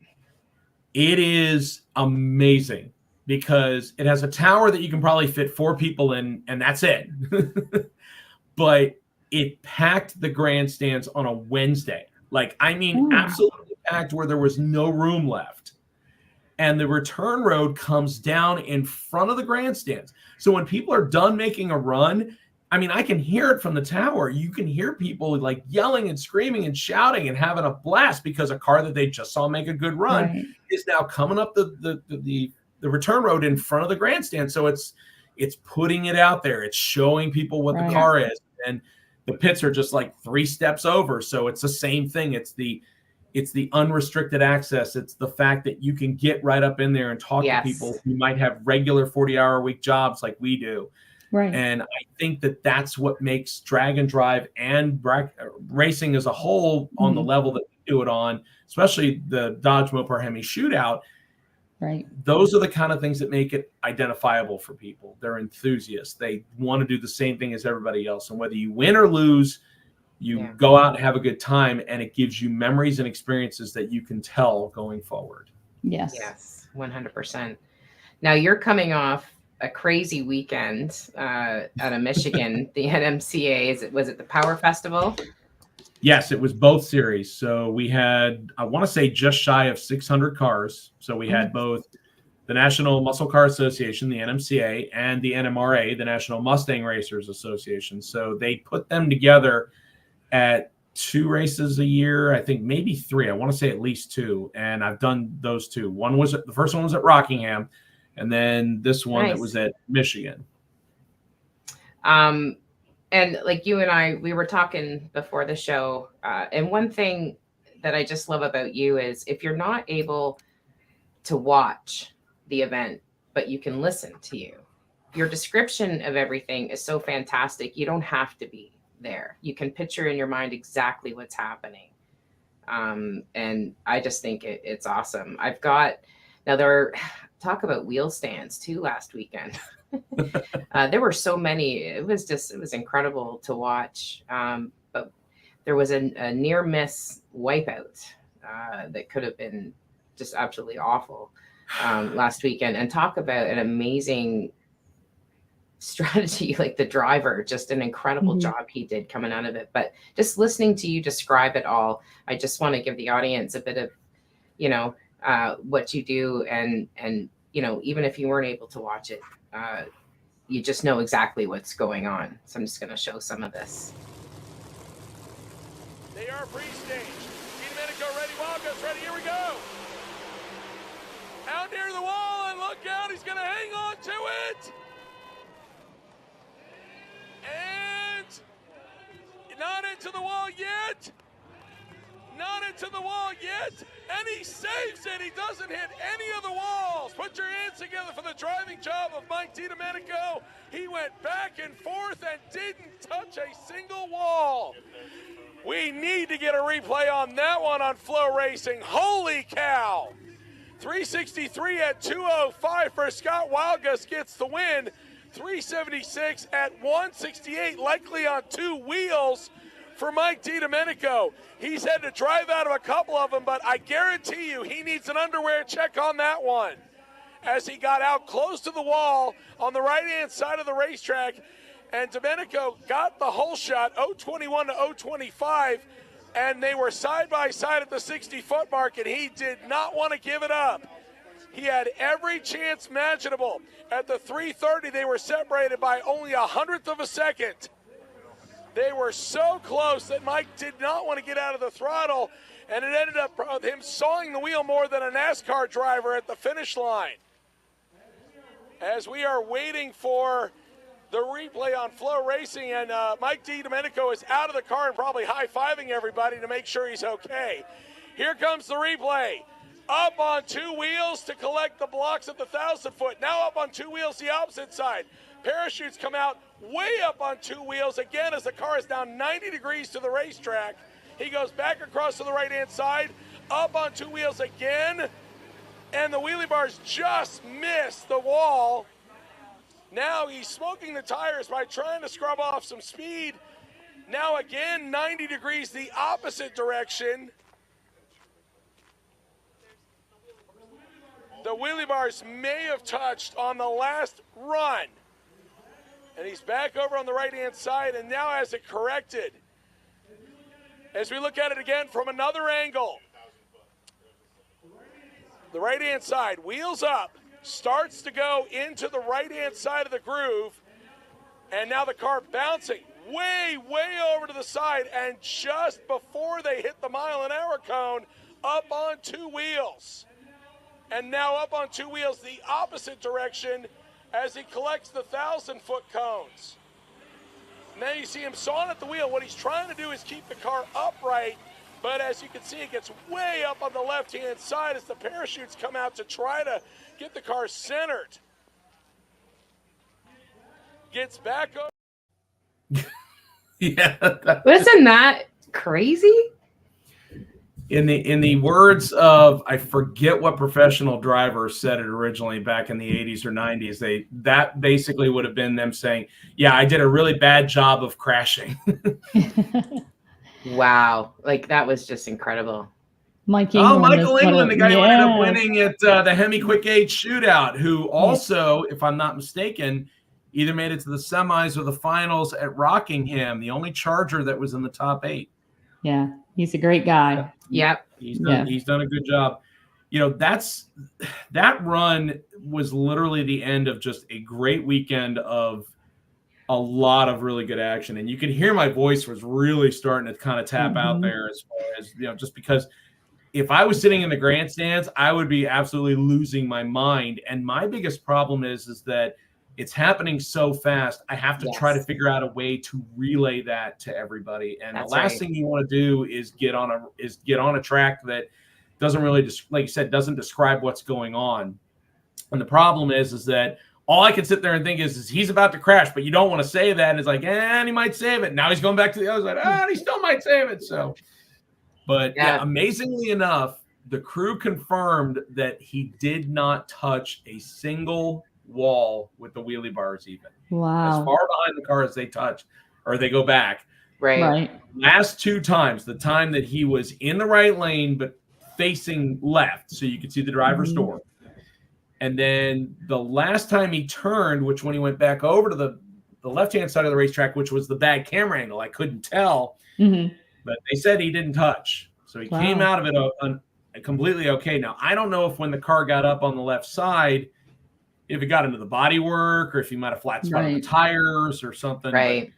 It is amazing because it has a tower that you can probably fit 4 people in, and that's it. But it packed the grandstands on a Wednesday. Like, I mean, absolutely packed where there was no room left. And the return road comes down in front of the grandstands. So when people are done making a run, I mean, I can hear it from the tower. You can hear people like yelling and screaming and shouting and having a blast because a car that they just saw make a good run is now coming up the return road in front of the grandstand. So it's putting it out there. It's showing people what the car is. And the pits are just like 3 steps over. So it's the same thing. It's the unrestricted access. It's the fact that you can get right up in there and talk to people who might have regular 40-hour-a-week jobs like we do. Right. And I think that that's what makes drag and drive and racing as a whole on the level that we do it on, especially the Dodge Mopar Hemi Shootout. Right. Those are the kind of things that make it identifiable for people. They're enthusiasts. They want to do the same thing as everybody else. And whether you win or lose, you go out and have a good time, and it gives you memories and experiences that you can tell going forward. Yes. Yes, 100%. Now you're coming off a crazy weekend out of Michigan, the NMCA. Was it the Power Festival? Yes, it was both series. So we had, I want to say, just shy of 600 cars. So we had both the National Muscle Car Association, the NMCA, and the NMRA, the National Mustang Racers Association. So they put them together at 2 races a year, I think maybe 3. I want to say at least 2. And I've done those 2. The first one was at Rockingham, and then this one that was at Michigan. And like you and I, we were talking before the show, and one thing that I just love about you is if you're not able to watch the event, but you can listen to you, your description of everything is so fantastic. You don't have to be there. You can picture in your mind exactly what's happening. And I just think it's awesome. Talk about wheel stands too last weekend. There were so many. It was incredible to watch. But there was a near miss wipeout that could have been just absolutely awful last weekend. And talk about an amazing strategy, like the driver, just an incredible job he did coming out of it. But just listening to you describe it all, I just want to give the audience a bit of, what you do. And, even if you weren't able to watch it, you just know exactly what's going on. So I'm just going to show some of this. They are pre-staged. Domenico ready, Wildcats ready, here we go. Out near the wall, and look out, he's going to hang on to it. And not into the wall yet. Not into the wall yet. And he saves it. He doesn't hit any of the walls. Put your hands together for the driving job of Mike DiDomenico. He went back and forth and didn't touch a single wall. We need to get a replay on that one on Flow Racing. Holy cow. 363 at 205 for Scott Wildgus gets the win. 376 at 168, likely on 2 wheels for Mike DiDomenico. He's had to drive out of a couple of them, but I guarantee you he needs an underwear check on that one. As he got out close to the wall on the right-hand side of the racetrack, and Domenico got the whole shot, 021 to 025, and they were side by side at the 60-foot mark, and he did not want to give it up. He had every chance imaginable. At the 330, they were separated by only 1/100th of a second. They were so close that Mike did not want to get out of the throttle, and it ended up him sawing the wheel more than a NASCAR driver at the finish line. As we are waiting for the replay on Flow Racing, and Mike DiDomenico is out of the car and probably high-fiving everybody to make sure he's okay. Here comes the replay. Up on 2 wheels to collect the blocks at the 1,000-foot. Now up on 2 wheels the opposite side. Parachutes come out way up on 2 wheels again as the car is down 90 degrees to the racetrack. He goes back across to the right-hand side, up on 2 wheels again, and the wheelie bars just missed the wall. Now he's smoking the tires by trying to scrub off some speed. Now again, 90 degrees the opposite direction. The wheelie bars may have touched on the last run. And he's back over on the right-hand side and now has it corrected. As we look at it again from another angle, the right-hand side, wheels up, starts to go into the right-hand side of the groove, and now the car bouncing way over to the side, and just before they hit the mile-an-hour cone, up on two wheels. And now up on two wheels the opposite direction as he collects the 1,000-foot cones. Now you see him sawing at the wheel. What he's trying to do is keep the car upright, but as you can see, it gets way up on the left-hand side as the parachutes come out to try to get the car centered. Gets back over. Yeah. Wasn't that crazy? In the words of, I forget what professional driver said it originally back in the 80s or 90s, that basically would have been them saying, yeah, I did a really bad job of crashing. Wow. Like, that was just incredible. Michael England, the guy who ended up winning at the Hemi Quick 8 shootout, who also, if I'm not mistaken, either made it to the semis or the finals at Rockingham, the only Charger that was in the top 8. Yeah, he's a great guy. Yep. He's done a good job. You know, that run was literally the end of just a great weekend of a lot of really good action. And you could hear my voice was really starting to kind of tap out there as far as, you know, just because if I was sitting in the grandstands, I would be absolutely losing my mind. And my biggest problem is that it's happening so fast. I have to try to figure out a way to relay that to everybody. And the last thing you want to do is get on a track that doesn't really, like you said, doesn't describe what's going on. And the problem is that all I can sit there and think is he's about to crash, but you don't want to say that. And it's like, and he might save it. Now he's going back to the other side. And he still might save it. So, but amazingly enough, the crew confirmed that he did not touch a single wall with the wheelie bars even. Wow. As far behind the car as they touch or they go back. Right. Last two times, the time that he was in the right lane but facing left so you could see the driver's door. And then the last time he turned, which when he went back over to the left-hand side of the racetrack, which was the bad camera angle, I couldn't tell. But they said he didn't touch. So he came out of it completely okay. Now, I don't know if when the car got up on the left side, if it got into the bodywork or if he might have flat spotted the tires or something. Right.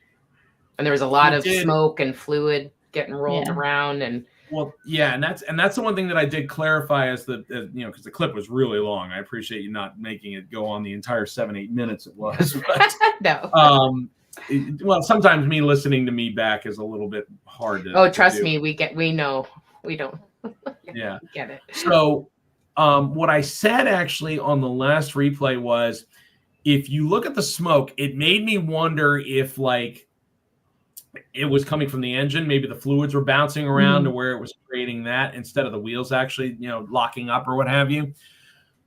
And there was a lot of smoke and fluid getting rolled around. And and that's the one thing that I did clarify as because the clip was really long. I appreciate you not making it go on the entire 7-8 minutes it was. But, no. Well, sometimes me listening to me back is a little bit hard to trust do. me, we know. We don't get it. So what I said actually on the last replay was, if you look at the smoke, it made me wonder if like it was coming from the engine. Maybe the fluids were bouncing around to where it was creating that instead of the wheels actually, locking up or what have you.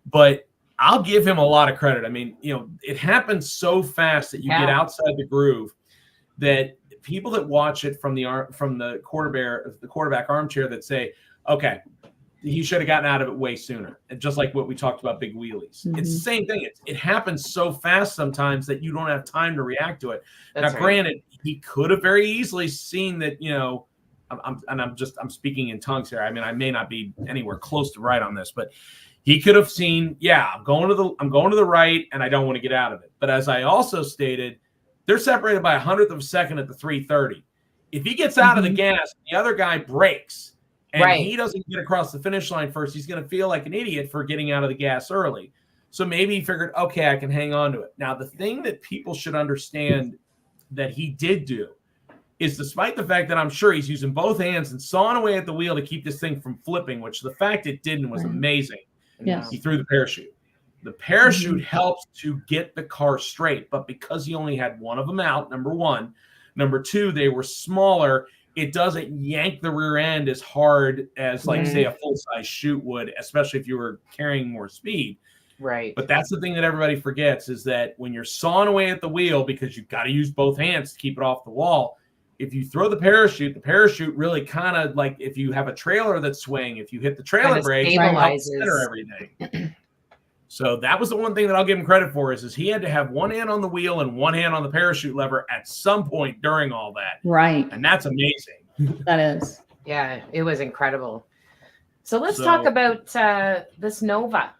But I'll give him a lot of credit. I mean, it happens so fast that you get outside the groove that people that watch it from the quarterback armchair that say, okay, he should have gotten out of it way sooner. And just like what we talked about, big wheelies. It's the same thing. It happens so fast sometimes that you don't have time to react to it. Granted, he could have very easily seen that, I'm speaking in tongues here. I mean, I may not be anywhere close to right on this, but he could have seen, I'm going to the right and I don't want to get out of it. But as I also stated, they're separated by 100th of a second at the 330. If he gets out of the gas, the other guy brakes and he doesn't get across the finish line first, he's going to feel like an idiot for getting out of the gas early. So maybe he figured, okay, I can hang on to it. Now, the thing that people should understand that he did do is, despite the fact that I'm sure he's using both hands and sawing away at the wheel to keep this thing from flipping, which the fact it didn't was amazing. Yes. He threw the parachute. The parachute helps to get the car straight, but because he only had one of them out, number one. Number two, they were smaller. It doesn't yank the rear end as hard as, say, a full-size chute would, especially if you were carrying more speed. Right. But that's the thing that everybody forgets, is that when you're sawing away at the wheel, because you've got to use both hands to keep it off the wall, if you throw the parachute really kind of like if you have a trailer that's swaying, if you hit the trailer brake, it helps center everything. So that was the one thing that I'll give him credit for is he had to have one hand on the wheel and one hand on the parachute lever at some point during all that. Right. And that's amazing. That is. Yeah, it was incredible. So let's talk about this Nova.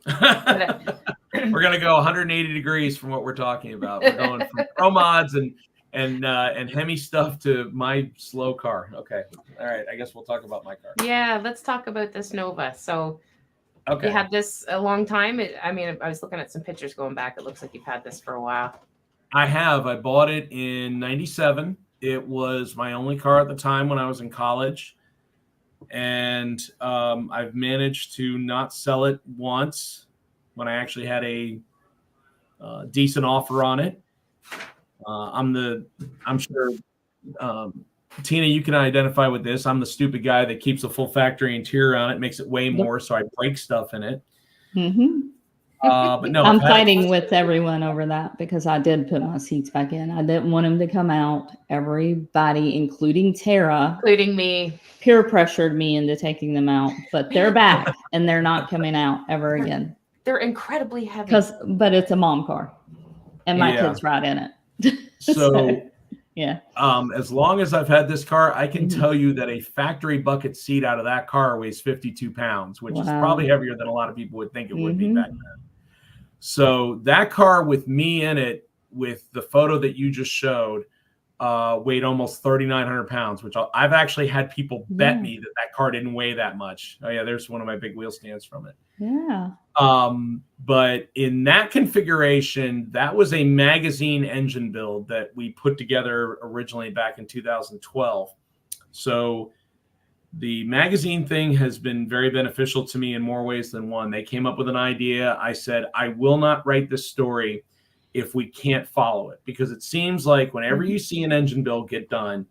We're going to go 180 degrees from what we're talking about. We're going from pro mods and Hemi stuff to my slow car. Okay. All right. I guess we'll talk about my car. Yeah, let's talk about this Nova. So you had this a long time. I mean, I was looking at some pictures going back. It looks like you've had this for a while. I have. I bought it in 97. It was my only car at the time when I was in college. And I've managed to not sell it once when I actually had a decent offer on it. I'm sure Tina, you can identify with this. I'm the stupid guy that keeps a full factory interior on it, makes it weigh more, so I break stuff in it. Mm-hmm. But no, I'm fighting with everyone over that because I did put my seats back in. I didn't want them to come out. Everybody, including Tara, including me, peer pressured me into taking them out. But they're back and they're not coming out ever again. They're incredibly heavy. But it's a mom car, and my kids ride in it. So yeah. As long as I've had this car, I can tell you that a factory bucket seat out of that car weighs 52 pounds, which is probably heavier than a lot of people would think it would be back then. So that car with me in it, with the photo that you just showed, weighed almost 3,900 pounds, which I've actually had people bet me that car didn't weigh that much. Oh yeah, there's one of my big wheel stands from it. Yeah. But in that configuration, that was a magazine engine build that we put together originally back in 2012. So the magazine thing has been very beneficial to me in more ways than one. They came up with an idea. I said, I will not write this story if we can't follow it, because it seems like whenever you see an engine build get done,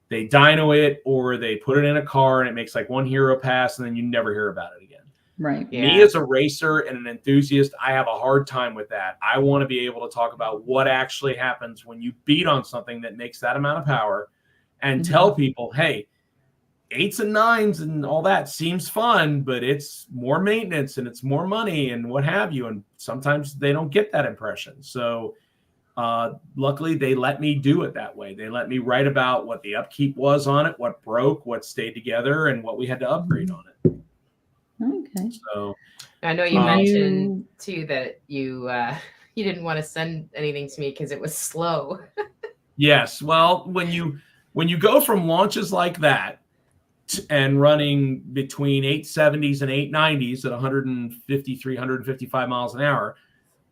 they dyno it or they put it in a car and it makes like one hero pass and then you never hear about it again. Right. Yeah. Me as a racer and an enthusiast, I have a hard time with that. I want to be able to talk about what actually happens when you beat on something that makes that amount of power and tell people, hey, 8s and 9s and all that seems fun, but it's more maintenance and it's more money and what have you. And sometimes they don't get that impression. So luckily they let me do it that way. They let me write about what the upkeep was on it, what broke, what stayed together, and what we had to upgrade on it. Okay. So I know you mentioned too that you didn't want to send anything to me because it was slow. Yes. Well, when you go from launches like that and running between 870s and 890s at 153, 155 miles an hour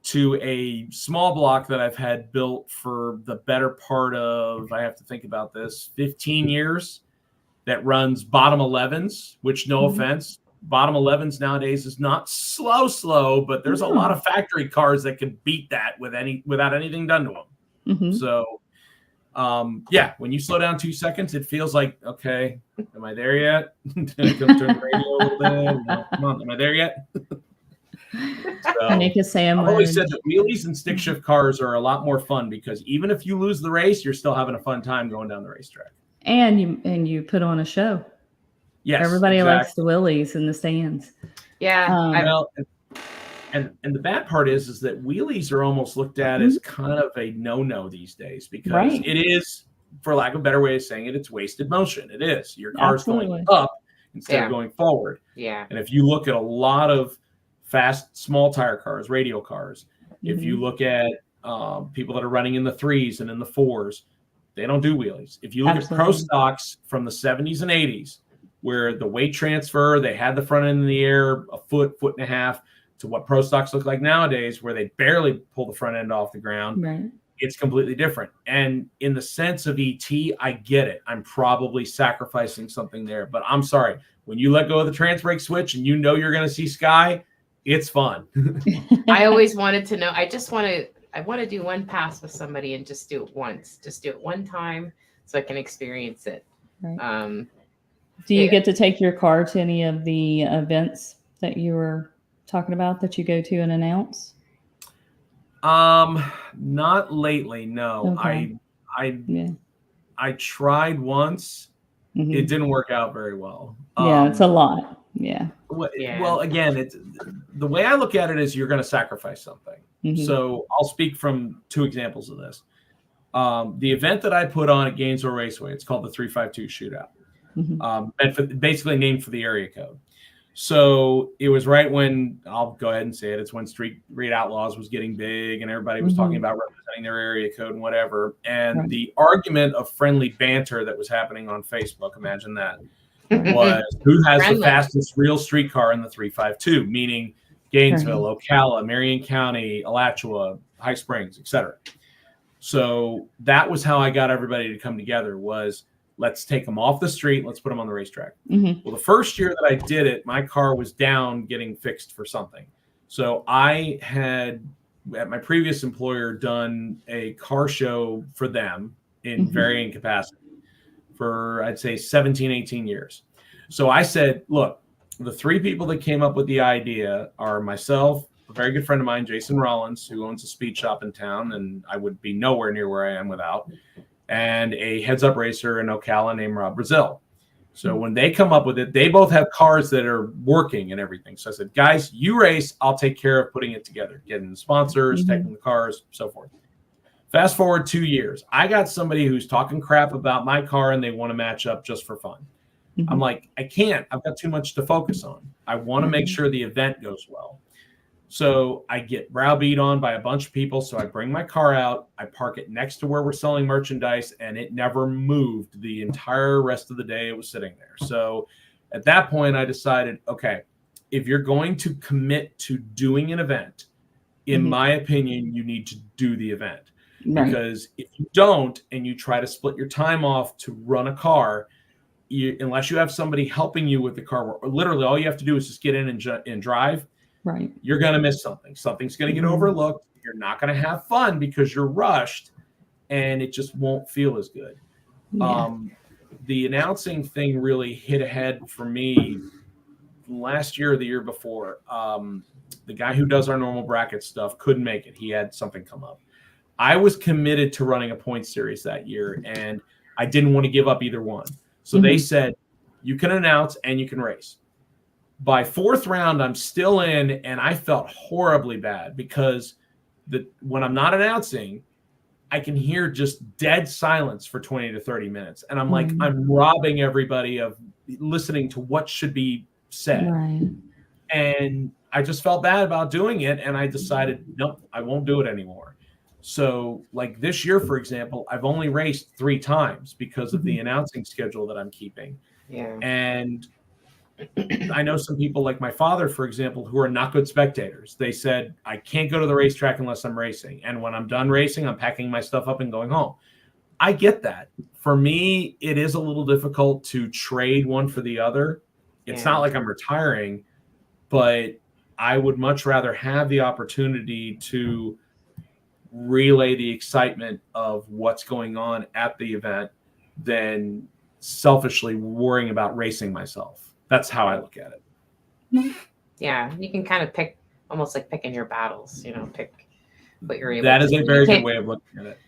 to a small block that I've had built for the better part of, I have to think about this, 15 years, that runs bottom 11s, which no offense, bottom 11s nowadays is not slow, but there's a lot of factory cars that can beat that without anything done to them. So when you slow down 2 seconds, it feels like, okay, am I there yet? Did I come turn the radio a little bit? Come on, am I there yet? So, I've always said that wheelies and stick shift cars are a lot more fun because even if you lose the race, you're still having a fun time going down the racetrack. And you put on a show. Yes, everybody likes the wheelies in the stands. Yeah. And the bad part is that wheelies are almost looked at as kind of a no-no these days because it is, for lack of a better way of saying it, it's wasted motion. It is. Your car's going up instead of going forward. Yeah. And if you look at a lot of fast, small tire cars, radial cars, if you look at people that are running in the 3s and in the 4s, they don't do wheelies. If you look at pro stocks from the 70s and 80s, where the weight transfer, they had the front end in the air a foot and a half, to what pro stocks look like nowadays, where they barely pull the front end off the ground. It's completely different. And in the sense of ET, I get it. I'm probably sacrificing something there, but I'm sorry. When you let go of the trans brake switch and you know you're going to see sky, it's fun. I always wanted to know. I want to do one pass with somebody and just do it once. Just do it one time so I can experience it. Right. Do you get to take your car to any of the events that you were talking about that you go to and announce? Not lately, no. Okay. I tried once. It didn't work out very well. Yeah, it's a lot. Yeah. Well, again, it's the way I look at it is you're going to sacrifice something. So I'll speak from 2 examples of this. The event that I put on at Gainesville Raceway, it's called the 352 Shootout, and basically named for the area code. So it was right when, I'll go ahead and say it, it's when Street Raid Outlaws was getting big and everybody was talking about representing their area code and whatever. And the argument of friendly banter that was happening on Facebook, imagine that, was who has the fastest real streetcar in the 352, meaning Gainesville, Ocala, Marion County, Alachua, High Springs, etc. So that was how I got everybody to come together, was let's take them off the street. Let's put them on the racetrack. Well, the first year that I did it, my car was down getting fixed for something. So I had, at my previous employer, done a car show for them in varying capacity for, I'd say, 17, 18 years. So I said, look, the 3 people that came up with the idea are myself, a very good friend of mine, Jason Rollins, who owns a speed shop in town, and I would be nowhere near where I am without, and a heads-up racer in Ocala named Rob Brazil. So when they come up with it, they both have cars that are working and everything. So I said, guys, you race, I'll take care of putting it together, getting the sponsors, taking the cars, so forth. Fast forward 2 years. I got somebody who's talking crap about my car and they want to match up just for fun. I'm like, I can't. I've got too much to focus on. I want to make sure the event goes well. So I get browbeat on by a bunch of people. So I bring my car out, I park it next to where we're selling merchandise, and it never moved the entire rest of the day it was sitting there. So at that point, I decided, okay, if you're going to commit to doing an event, in my opinion, you need to do the event. Because if you don't, and you try to split your time off to run a car, unless you have somebody helping you with the car, or literally all you have to do is just get in and drive, you're going to miss something. Something's going to get overlooked. You're not going to have fun because you're rushed, and it just won't feel as good. The announcing thing really hit ahead for me last year or the year before. The guy who does our normal bracket stuff couldn't make it. He had something come up. I was committed to running a point series that year, and I didn't want to give up either one. So they said, you can announce and you can race. By 4th round, I'm still in, and I felt horribly bad because when I'm not announcing, I can hear just dead silence for 20 to 30 minutes. And I'm like, I'm robbing everybody of listening to what should be said. And I just felt bad about doing it, and I decided, nope, I won't do it anymore. So like this year, for example, I've only raced 3 times because of the announcing schedule that I'm keeping. And I know some people like my father, for example, who are not good spectators. They said, I can't go to the racetrack unless I'm racing. And when I'm done racing, I'm packing my stuff up and going home. I get that. For me, it is a little difficult to trade one for the other. It's not like I'm retiring, but I would much rather have the opportunity to relay the excitement of what's going on at the event than selfishly worrying about racing myself. That's how I look at it. Yeah, you can kind of pick, almost like picking your battles, pick what you're able to. That is a very good way of looking at it.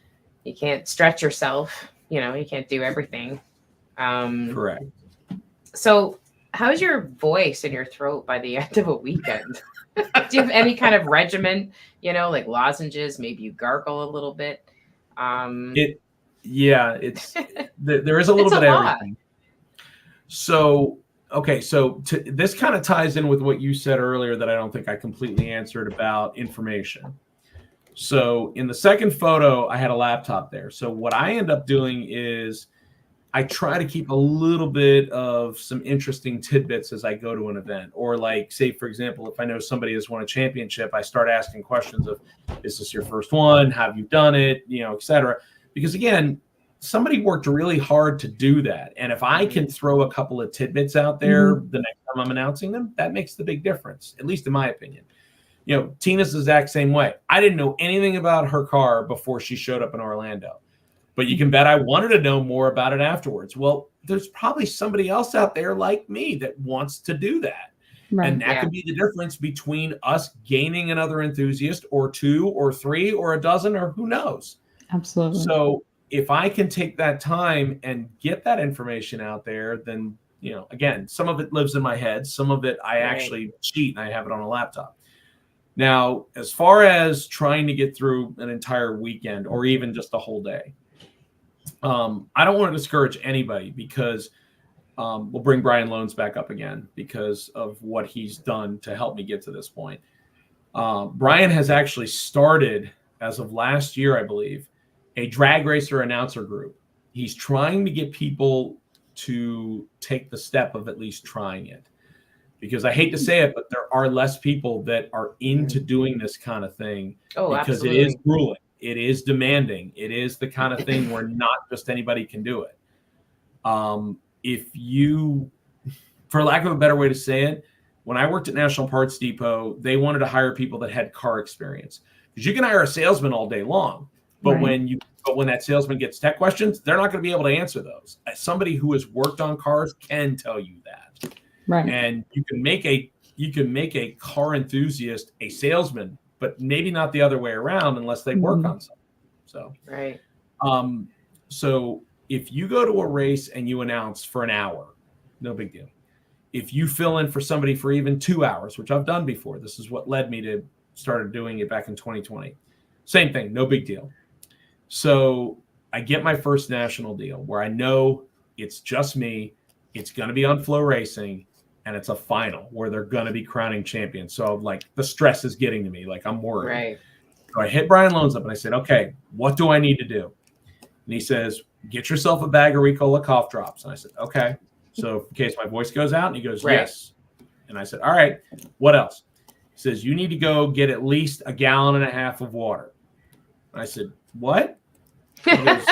You can't stretch yourself, you can't do everything. Correct. So how's your voice and your throat by the end of a weekend? Do you have any kind of regimen, like lozenges? Maybe you gargle a little bit. It's there is a little bit of everything. So, okay, so this kind of ties in with what you said earlier that I don't think I completely answered about information. So in the second photo, I had a laptop there. So what I end up doing is I try to keep a little bit of some interesting tidbits as I go to an event. Or like, say, for example, if I know somebody has won a championship, I start asking questions of, is this your first one? Have you done it? Et cetera. Because again, somebody worked really hard to do that. And if I can throw a couple of tidbits out there the next time I'm announcing them, that makes the big difference, at least in my opinion. Tina's the exact same way. I didn't know anything about her car before she showed up in Orlando. But you can bet I wanted to know more about it afterwards. Well, there's probably somebody else out there like me that wants to do that. And that could be the difference between us gaining another enthusiast or 2 or 3 or a dozen or who knows. Absolutely. So if I can take that time and get that information out there, then, again, some of it lives in my head. Some of it I actually cheat and I have it on a laptop. Now, as far as trying to get through an entire weekend or even just a whole day, I don't want to discourage anybody because we'll bring Brian Loans back up again because of what he's done to help me get to this point. Brian has actually started, as of last year, I believe, a drag racer announcer group. He's trying to get people to take the step of at least trying it. Because I hate to say it, but there are less people that are into doing this kind of thing because absolutely. It is grueling. It is demanding. It is the kind of thing where not just anybody can do it. If you, for lack of a better way to say it, when I worked at National Parts Depot, they wanted to hire people that had car experience because you can hire a salesman all day long. But when that salesman gets tech questions, they're not going to be able to answer those. Somebody who has worked on cars can tell you that. Right. And you can make a car enthusiast a salesman, but maybe not the other way around unless they work on something. So right. So if you go to a race and you announce for an hour, no big deal. If you fill in for somebody for even 2 hours, which I've done before, this is what led me to started doing it back in 2020. Same thing, no big deal. So I get my first national deal where I know it's just me. It's going to be on Flow Racing, and it's a final where they're going to be crowning champions. So like the stress is getting to me. Like I'm worried. Right. So I hit Brian Loans up and I said, okay, what do I need to do? And he says, get yourself a bag of Ricola cough drops. And I said, okay. So in case my voice goes out, and he goes, yes. And I said, all right, what else? He says, you need to go get at least 1.5 gallons of water. And I said, what? He goes,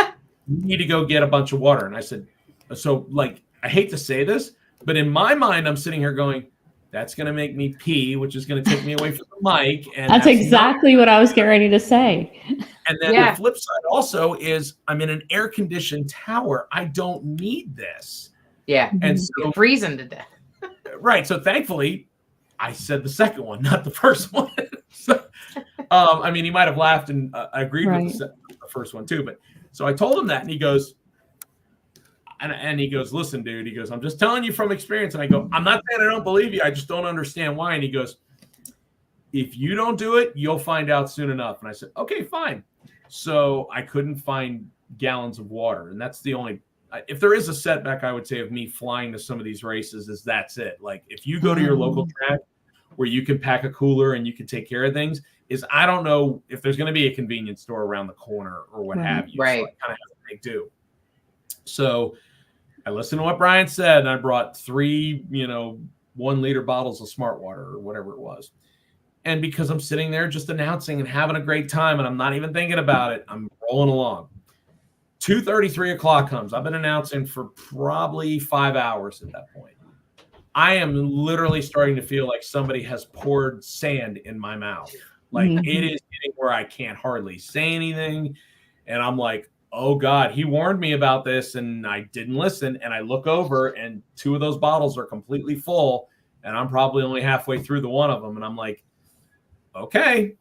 you need to go get a bunch of water. And I said, so like, I hate to say this, but in my mind, I'm sitting here going, that's going to make me pee, which is going to take me away from the mic. And that's exactly what I was getting ready to say. And then the flip side also is I'm in an air-conditioned tower. I don't need this. Yeah. And so you're freezing to death. Right. So thankfully, I said the second one, not the first one. So, I mean, he might have laughed and agreed with the first one too. But so I told him that, and he goes, and he goes, listen, dude. He goes, I'm just telling you from experience. And I go, I'm not saying I don't believe you. I just don't understand why. And he goes, if you don't do it, you'll find out soon enough. And I said, okay, fine. So I couldn't find gallons of water, and that's the only. If there is a setback, I would say, of me flying to some of these races, is that's it. Like if you go to your local track where you can pack a cooler and you can take care of things, is I don't know if there's going to be a convenience store around the corner or what have you. Right. So I kind of have to make do. So I listened to what Brian said, and I brought 3, 1-liter bottles of Smart Water or whatever it was. And because I'm sitting there just announcing and having a great time, and I'm not even thinking about it, I'm rolling along. 2:30, 3 o'clock comes. I've been announcing for probably 5 hours at that point. I am literally starting to feel like somebody has poured sand in my mouth. Like it is getting where I can't hardly say anything. And I'm like, oh God, he warned me about this and I didn't listen. And I look over and 2 of those bottles are completely full. And I'm probably only halfway through the one of them. And I'm like, okay,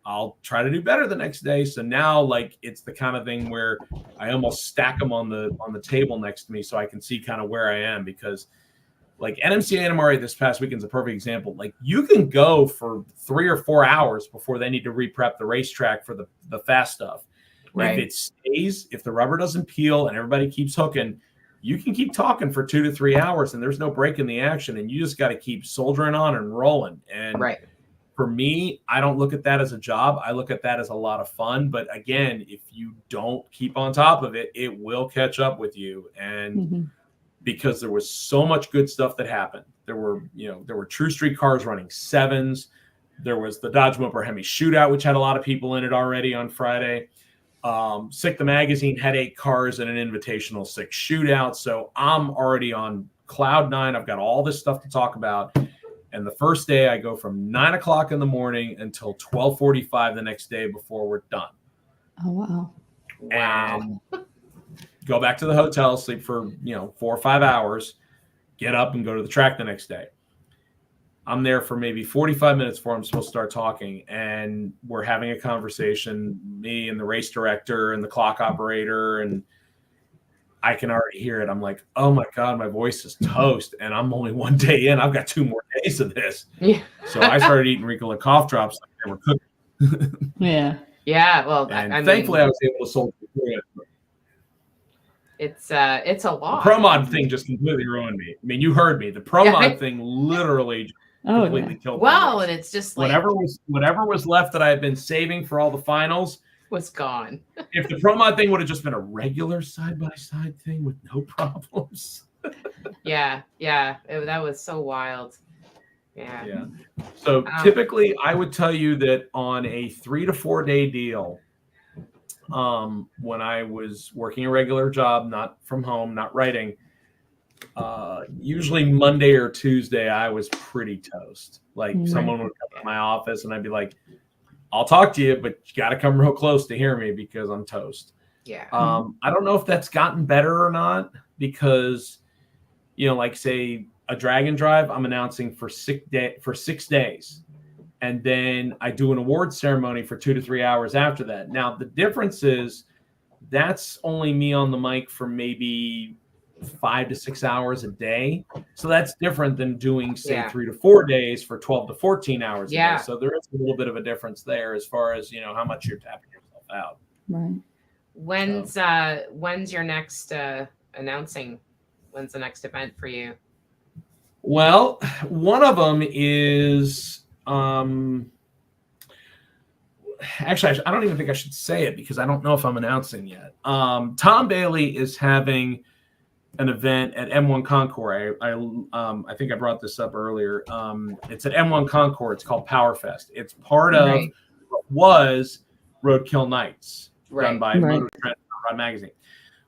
I'll try to do better the next day. So now, like, it's the kind of thing where I almost stack them on the table next to me so I can see kind of where I am, because like NMCA and NMRA this past weekend's a perfect example. Like you can go for 3 or 4 hours before they need to re-prep the racetrack for the fast stuff. Right. If it stays, if the rubber doesn't peel and everybody keeps hooking, you can keep talking for 2 to 3 hours and there's no break in the action, and you just got to keep soldiering on and rolling. And for me, I don't look at that as a job. I look at that as a lot of fun. But again, if you don't keep on top of it, it will catch up with you. And because there was so much good stuff that happened. There were True Street cars running 7s. There was the Dodge Moper Hemi Shootout, which had a lot of people in it already on Friday. Sick the Magazine had 8 cars in an Invitational 6 shootout. So I'm already on cloud 9. I've got all this stuff to talk about. And the first day I go from 9 o'clock in the morning until 12:45 the next day before we're done. Oh, wow. And go back to the hotel, sleep for, 4 or 5 hours, get up and go to the track the next day. I'm there for maybe 45 minutes before I'm supposed to start talking, and we're having a conversation, me and the race director and the clock operator, and I can already hear it. I'm like, oh my God, my voice is toast, and I'm only one day in. I've got 2 more days of this. Yeah. So I started eating Ricola cough drops like they were cooking. Yeah. Yeah. Well, and thankfully I was able to solve it. It's a lot. The ProMod thing just completely ruined me. I mean, you heard me. The ProMod thing literally completely killed me. Well, and it's just like whatever was left that I had been saving for all the finals was gone. If the ProMod thing would have just been a regular side-by-side thing with no problems. Yeah. That was so wild. Yeah. So typically I would tell you that on a 3 to 4 day deal, when I was working a regular job, not from home, not writing, usually Monday or Tuesday, I was pretty toast. Like someone would come to my office and I'd be like, I'll talk to you, but you got to come real close to hear me because I'm toast. Yeah. I don't know if that's gotten better or not because, like say a Dragon Drive, I'm announcing for 6 days. And then I do an award ceremony for 2 to 3 hours after that. Now, the difference is that's only me on the mic for maybe 5 to 6 hours a day. So that's different than doing, say, 3 to 4 days for 12 to 14 hours a day. So there is a little bit of a difference there as far as, how much you're tapping yourself out. Right. When's your next announcing? When's the next event for you? Well, one of them is... actually, I don't even think I should say it because I don't know if I'm announcing yet. Tom Bailey is having an event at M1 Concours. I think I brought this up earlier. It's at M1 Concours. It's called PowerFest. It's part of what was Roadkill Nights done by Motor Trend magazine.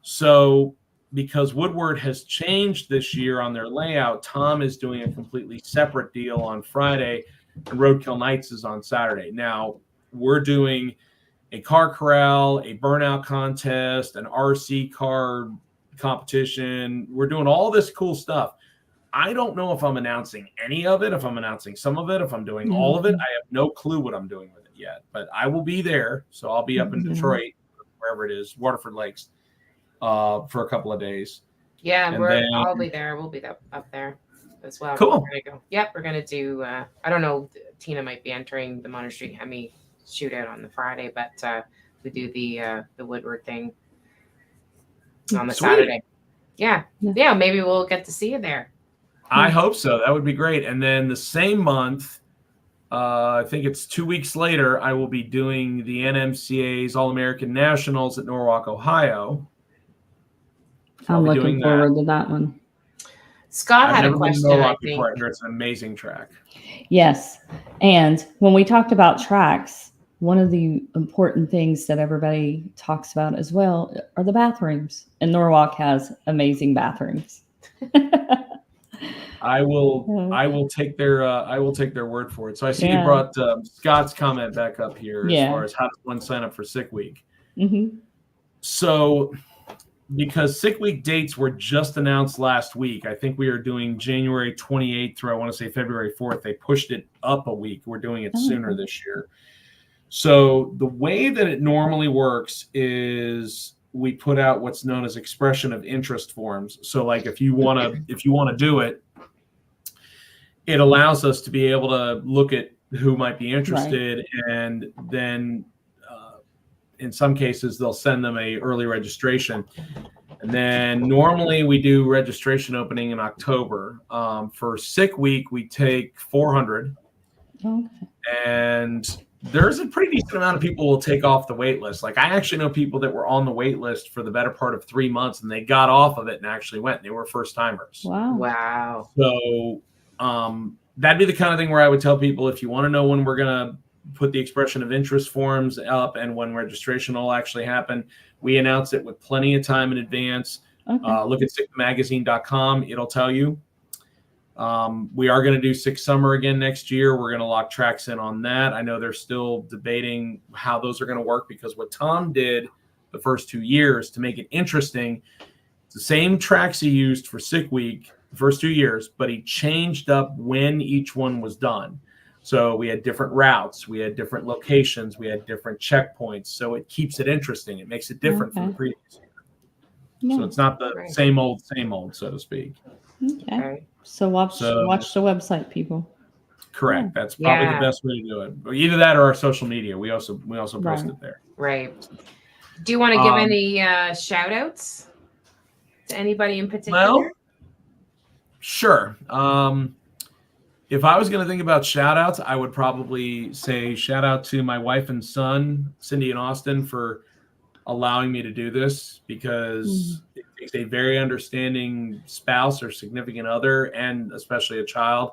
So because Woodward has changed this year on their layout, Tom is doing a completely separate deal on Friday, and Roadkill Nights is on Saturday. Now, we're doing a car corral, a burnout contest, an RC car competition. We're doing all this cool stuff. I don't know if I'm announcing any of it, if I'm announcing some of it, if I'm doing all of it. I have no clue what I'm doing with it yet, but I will be there. So I'll be up in Detroit, wherever it is, Waterford Lakes, for a couple of days. Yeah, I'll be there. We'll be up there as well. Cool. We're gonna go. Yep, we're gonna do. I don't know. Tina might be entering the Motor Street Hemi shootout on the Friday, but we do the Woodward thing on the Saturday. Yeah. Maybe we'll get to see you there. I hope so. That would be great. And then the same month, I think it's 2 weeks later, I will be doing the NMCA's All-American Nationals at Norwalk, Ohio. So I'm looking forward to that one. Scott had a question. I think it's an amazing track. Yes. And when we talked about tracks, one of the important things that everybody talks about as well are the bathrooms. And Norwalk has amazing bathrooms. I will take their word for it. So I see you brought Scott's comment back up here as far as how does one sign up for Sick Week. So because Sick Week dates were just announced last week, I think we are doing January 28th through I want to say February 4th. They pushed it up a week. We're doing it sooner this year. So the way that it normally works is we put out what's known as expression of interest forms. So like if you want to do it, it allows us to be able to look at who might be interested, and then in some cases they'll send them a early registration. And then normally we do registration opening in October. For Sick Week, we take 400. And there's a pretty decent amount of people will take off the wait list. Like I actually know people that were on the wait list for the better part of 3 months and they got off of it and actually went. They were first timers. Wow. So that'd be the kind of thing where I would tell people, if you want to know when we're going to put the expression of interest forms up and when registration will actually happen, we announce it with plenty of time in advance. Look at sickmagazine.com. It'll tell you. We are going to do Sick Summer again next year. We're going to lock tracks in on that. I know they're still debating how those are going to work because what Tom did the first 2 years to make it interesting, it's the same tracks he used for Sick Week the first 2 years, but he changed up when each one was done. So we had different routes, we had different locations, we had different checkpoints. So it keeps it interesting. It makes it different from the previous year. Yeah. So it's not the same old, so to speak. Okay. So watch the website, people. Correct. That's probably the best way to do it. Either that or our social media. We also post it there. Right. Do you want to give any shout outs to anybody in particular? Well, sure. If I was going to think about shout outs, I would probably say shout out to my wife and son, Cindy and Austin, for allowing me to do this, because it takes a very understanding spouse or significant other, and especially a child,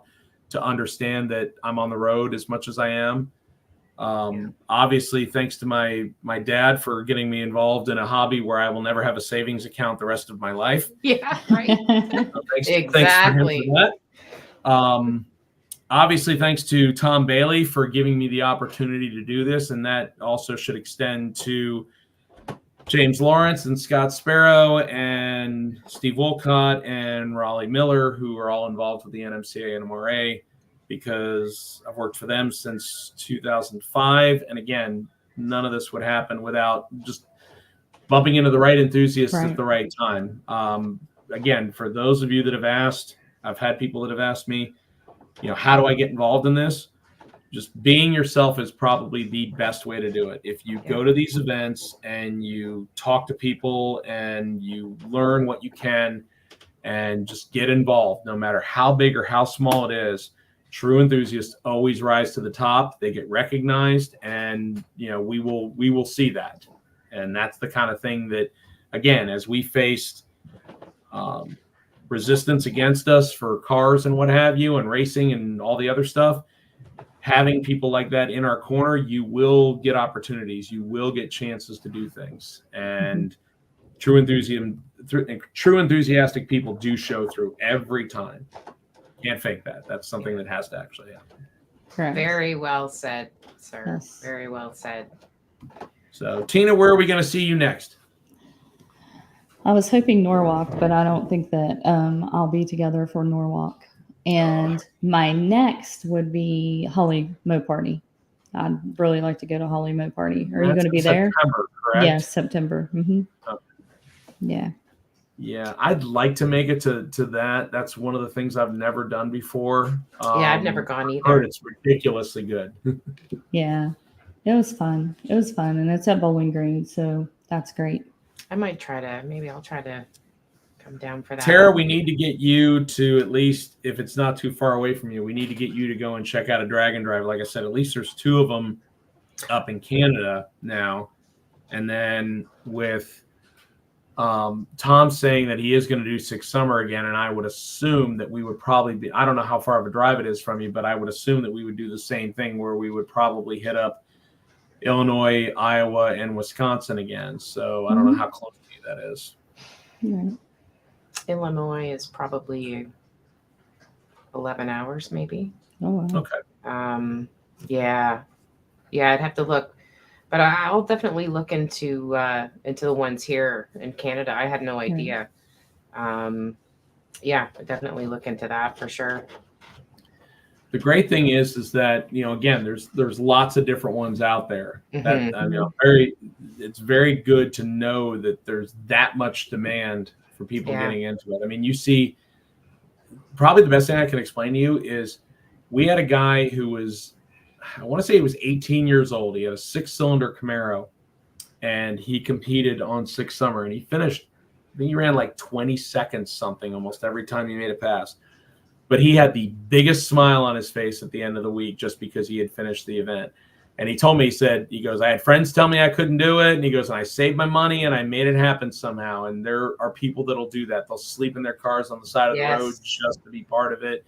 to understand that I'm on the road as much as I am. Obviously, thanks to my dad for getting me involved in a hobby where I will never have a savings account the rest of my life. Yeah, right. So thanks for him for that. Obviously, thanks to Tom Bailey for giving me the opportunity to do this, and that also should extend to James Lawrence and Scott Sparrow and Steve Wolcott and Raleigh Miller, who are all involved with the NMCA and MRA, because I've worked for them since 2005. And again, none of this would happen without just bumping into the right enthusiasts at the right time. Again, for those of you that have asked, I've had people that have asked me, how do I get involved in this? Just being yourself is probably the best way to do it. If you go to these events and you talk to people and you learn what you can and just get involved, no matter how big or how small it is, true enthusiasts always rise to the top. They get recognized, and we will see that. And that's the kind of thing that, again, as we faced resistance against us for cars and what have you, and racing and all the other stuff, having people like that in our corner, you will get opportunities. You will get chances to do things. And true enthusiastic people do show through every time. Can't fake that. That's something that has to actually happen. Correct. Very well said, sir. Yes. Very well said. So, Tina, where are we going to see you next? I was hoping Norwalk, but I don't think that I'll be together for Norwalk. And my next would be Holly Mo Party. I'd really like to go to Holly Mo Party. Are you going to be there? September, correct? Yes, September. Mm-hmm. Okay. Yeah. Yeah, I'd like to make it to that. That's one of the things I've never done before. I've never gone either. I heard it's ridiculously good. Yeah, it was fun. It was fun, and it's at Bowling Green, so that's great. I'll try to come down for that. Tara, we need to get you to, at least if it's not too far away from you, we need to get you to go and check out a Dragon Drive. Like I said, at least there's 2 of them up in Canada now. And then with Tom saying that he is going to do Six Summer again, and I would assume that we would probably be, I don't know how far of a drive it is from you, but I would assume that we would do the same thing, where we would probably hit up Illinois, Iowa, and Wisconsin again. So I don't know how close to you that is. Right. Illinois is probably 11 hours, maybe. Oh, wow. Okay. Yeah, I'd have to look, but I'll definitely look into the ones here in Canada. I had no idea. Yeah, definitely look into that for sure. The great thing is that, again, there's lots of different ones out there. It's very good to know that there's that much demand for people getting into it. I mean, you see, probably the best thing I can explain to you is we had a guy who was, I want to say he was 18 years old. He had a 6-cylinder Camaro, and he competed on Six Summer, and he finished, I think he ran like 20 seconds something almost every time he made a pass. But he had the biggest smile on his face at the end of the week just because he had finished the event. And he told me, he goes, I had friends tell me I couldn't do it. And he goes, and I saved my money and I made it happen somehow. And there are people that'll do that. They'll sleep in their cars on the side of the road just to be part of it.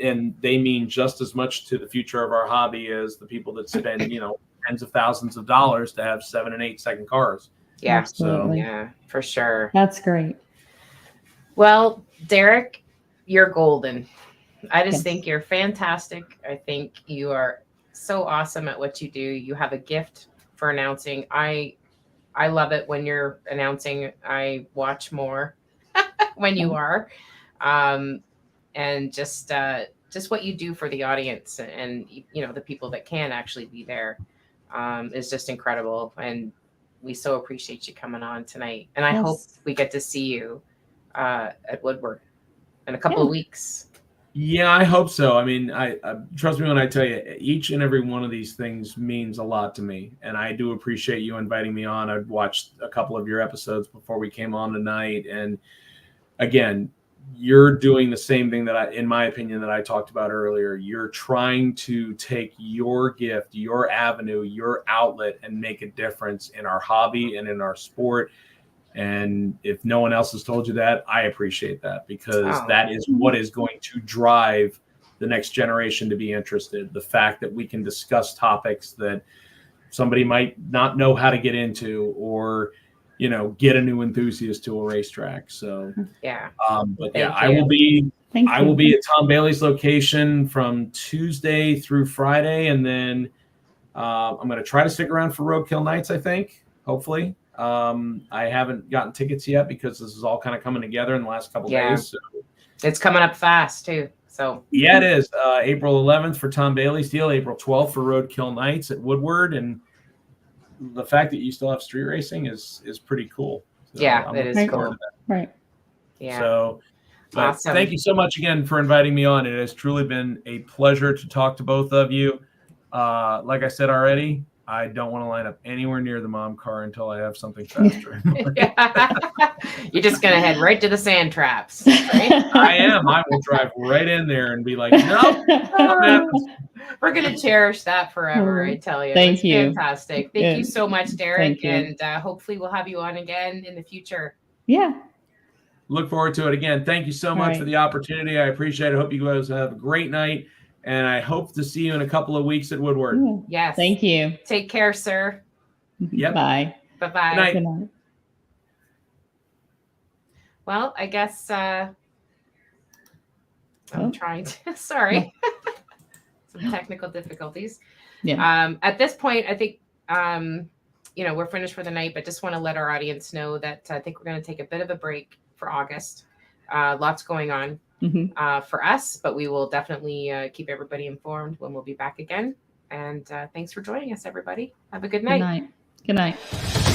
And they mean just as much to the future of our hobby as the people that spend, tens of thousands of dollars to have 7 and 8 second cars. Yeah. Absolutely. Yeah, for sure. That's great. Well, Derek, you're golden. I just think you're fantastic. I think you are so awesome at what you do. You have a gift for announcing. I love it when you're announcing. I watch more when you are. and just what you do for the audience and the people that can actually be there is just incredible. And we so appreciate you coming on tonight. And I hope we get to see you at Woodward in a couple of weeks. Yeah, I hope so. I mean, I trust me when I tell you, each and every one of these things means a lot to me, and I do appreciate you inviting me on. I've watched a couple of your episodes before we came on tonight, and again, you're doing the same thing that in my opinion, that I talked about earlier. You're trying to take your gift, your avenue, your outlet, and make a difference in our hobby and in our sport. And if no one else has told you that, I appreciate that, because that is what is going to drive the next generation to be interested. The fact that we can discuss topics that somebody might not know how to get into, or, get a new enthusiast to a racetrack. So, I will be at Tom Bailey's location from Tuesday through Friday. And then I'm going to try to stick around for Roadkill Nights, I think, hopefully. I haven't gotten tickets yet because this is all kind of coming together in the last couple days. So. It's coming up fast too. So yeah, it is. April 11th for Tom Bailey's deal, April 12th for Roadkill Nights at Woodward, and the fact that you still have street racing is pretty cool. So it is cool. Right. Yeah. So, awesome. Thank you so much again for inviting me on. It has truly been a pleasure to talk to both of you. Like I said already, I don't want to line up anywhere near the mom car until I have something faster. You're just going to head right to the sand traps. Right? I am. I will drive right in there and be like, nope. We're going to cherish that forever, I tell you. Thank you. Fantastic. Thank you so much, Derek. And hopefully we'll have you on again in the future. Yeah. Look forward to it again. Thank you so much for the opportunity. I appreciate it. I hope you guys have a great night. And I hope to see you in a couple of weeks at Woodward. Ooh, yes. Thank you. Take care, sir. Yep. Bye. Bye-bye. Good night. Good night. Well, I guess I'm trying to, sorry. Some technical difficulties. Yeah. At this point, I think, we're finished for the night, but just want to let our audience know that I think we're going to take a bit of a break for August. Lots going on. For us, but we will definitely keep everybody informed when we'll be back again. And thanks for joining us, everybody. Have a good night. Good night. Good night.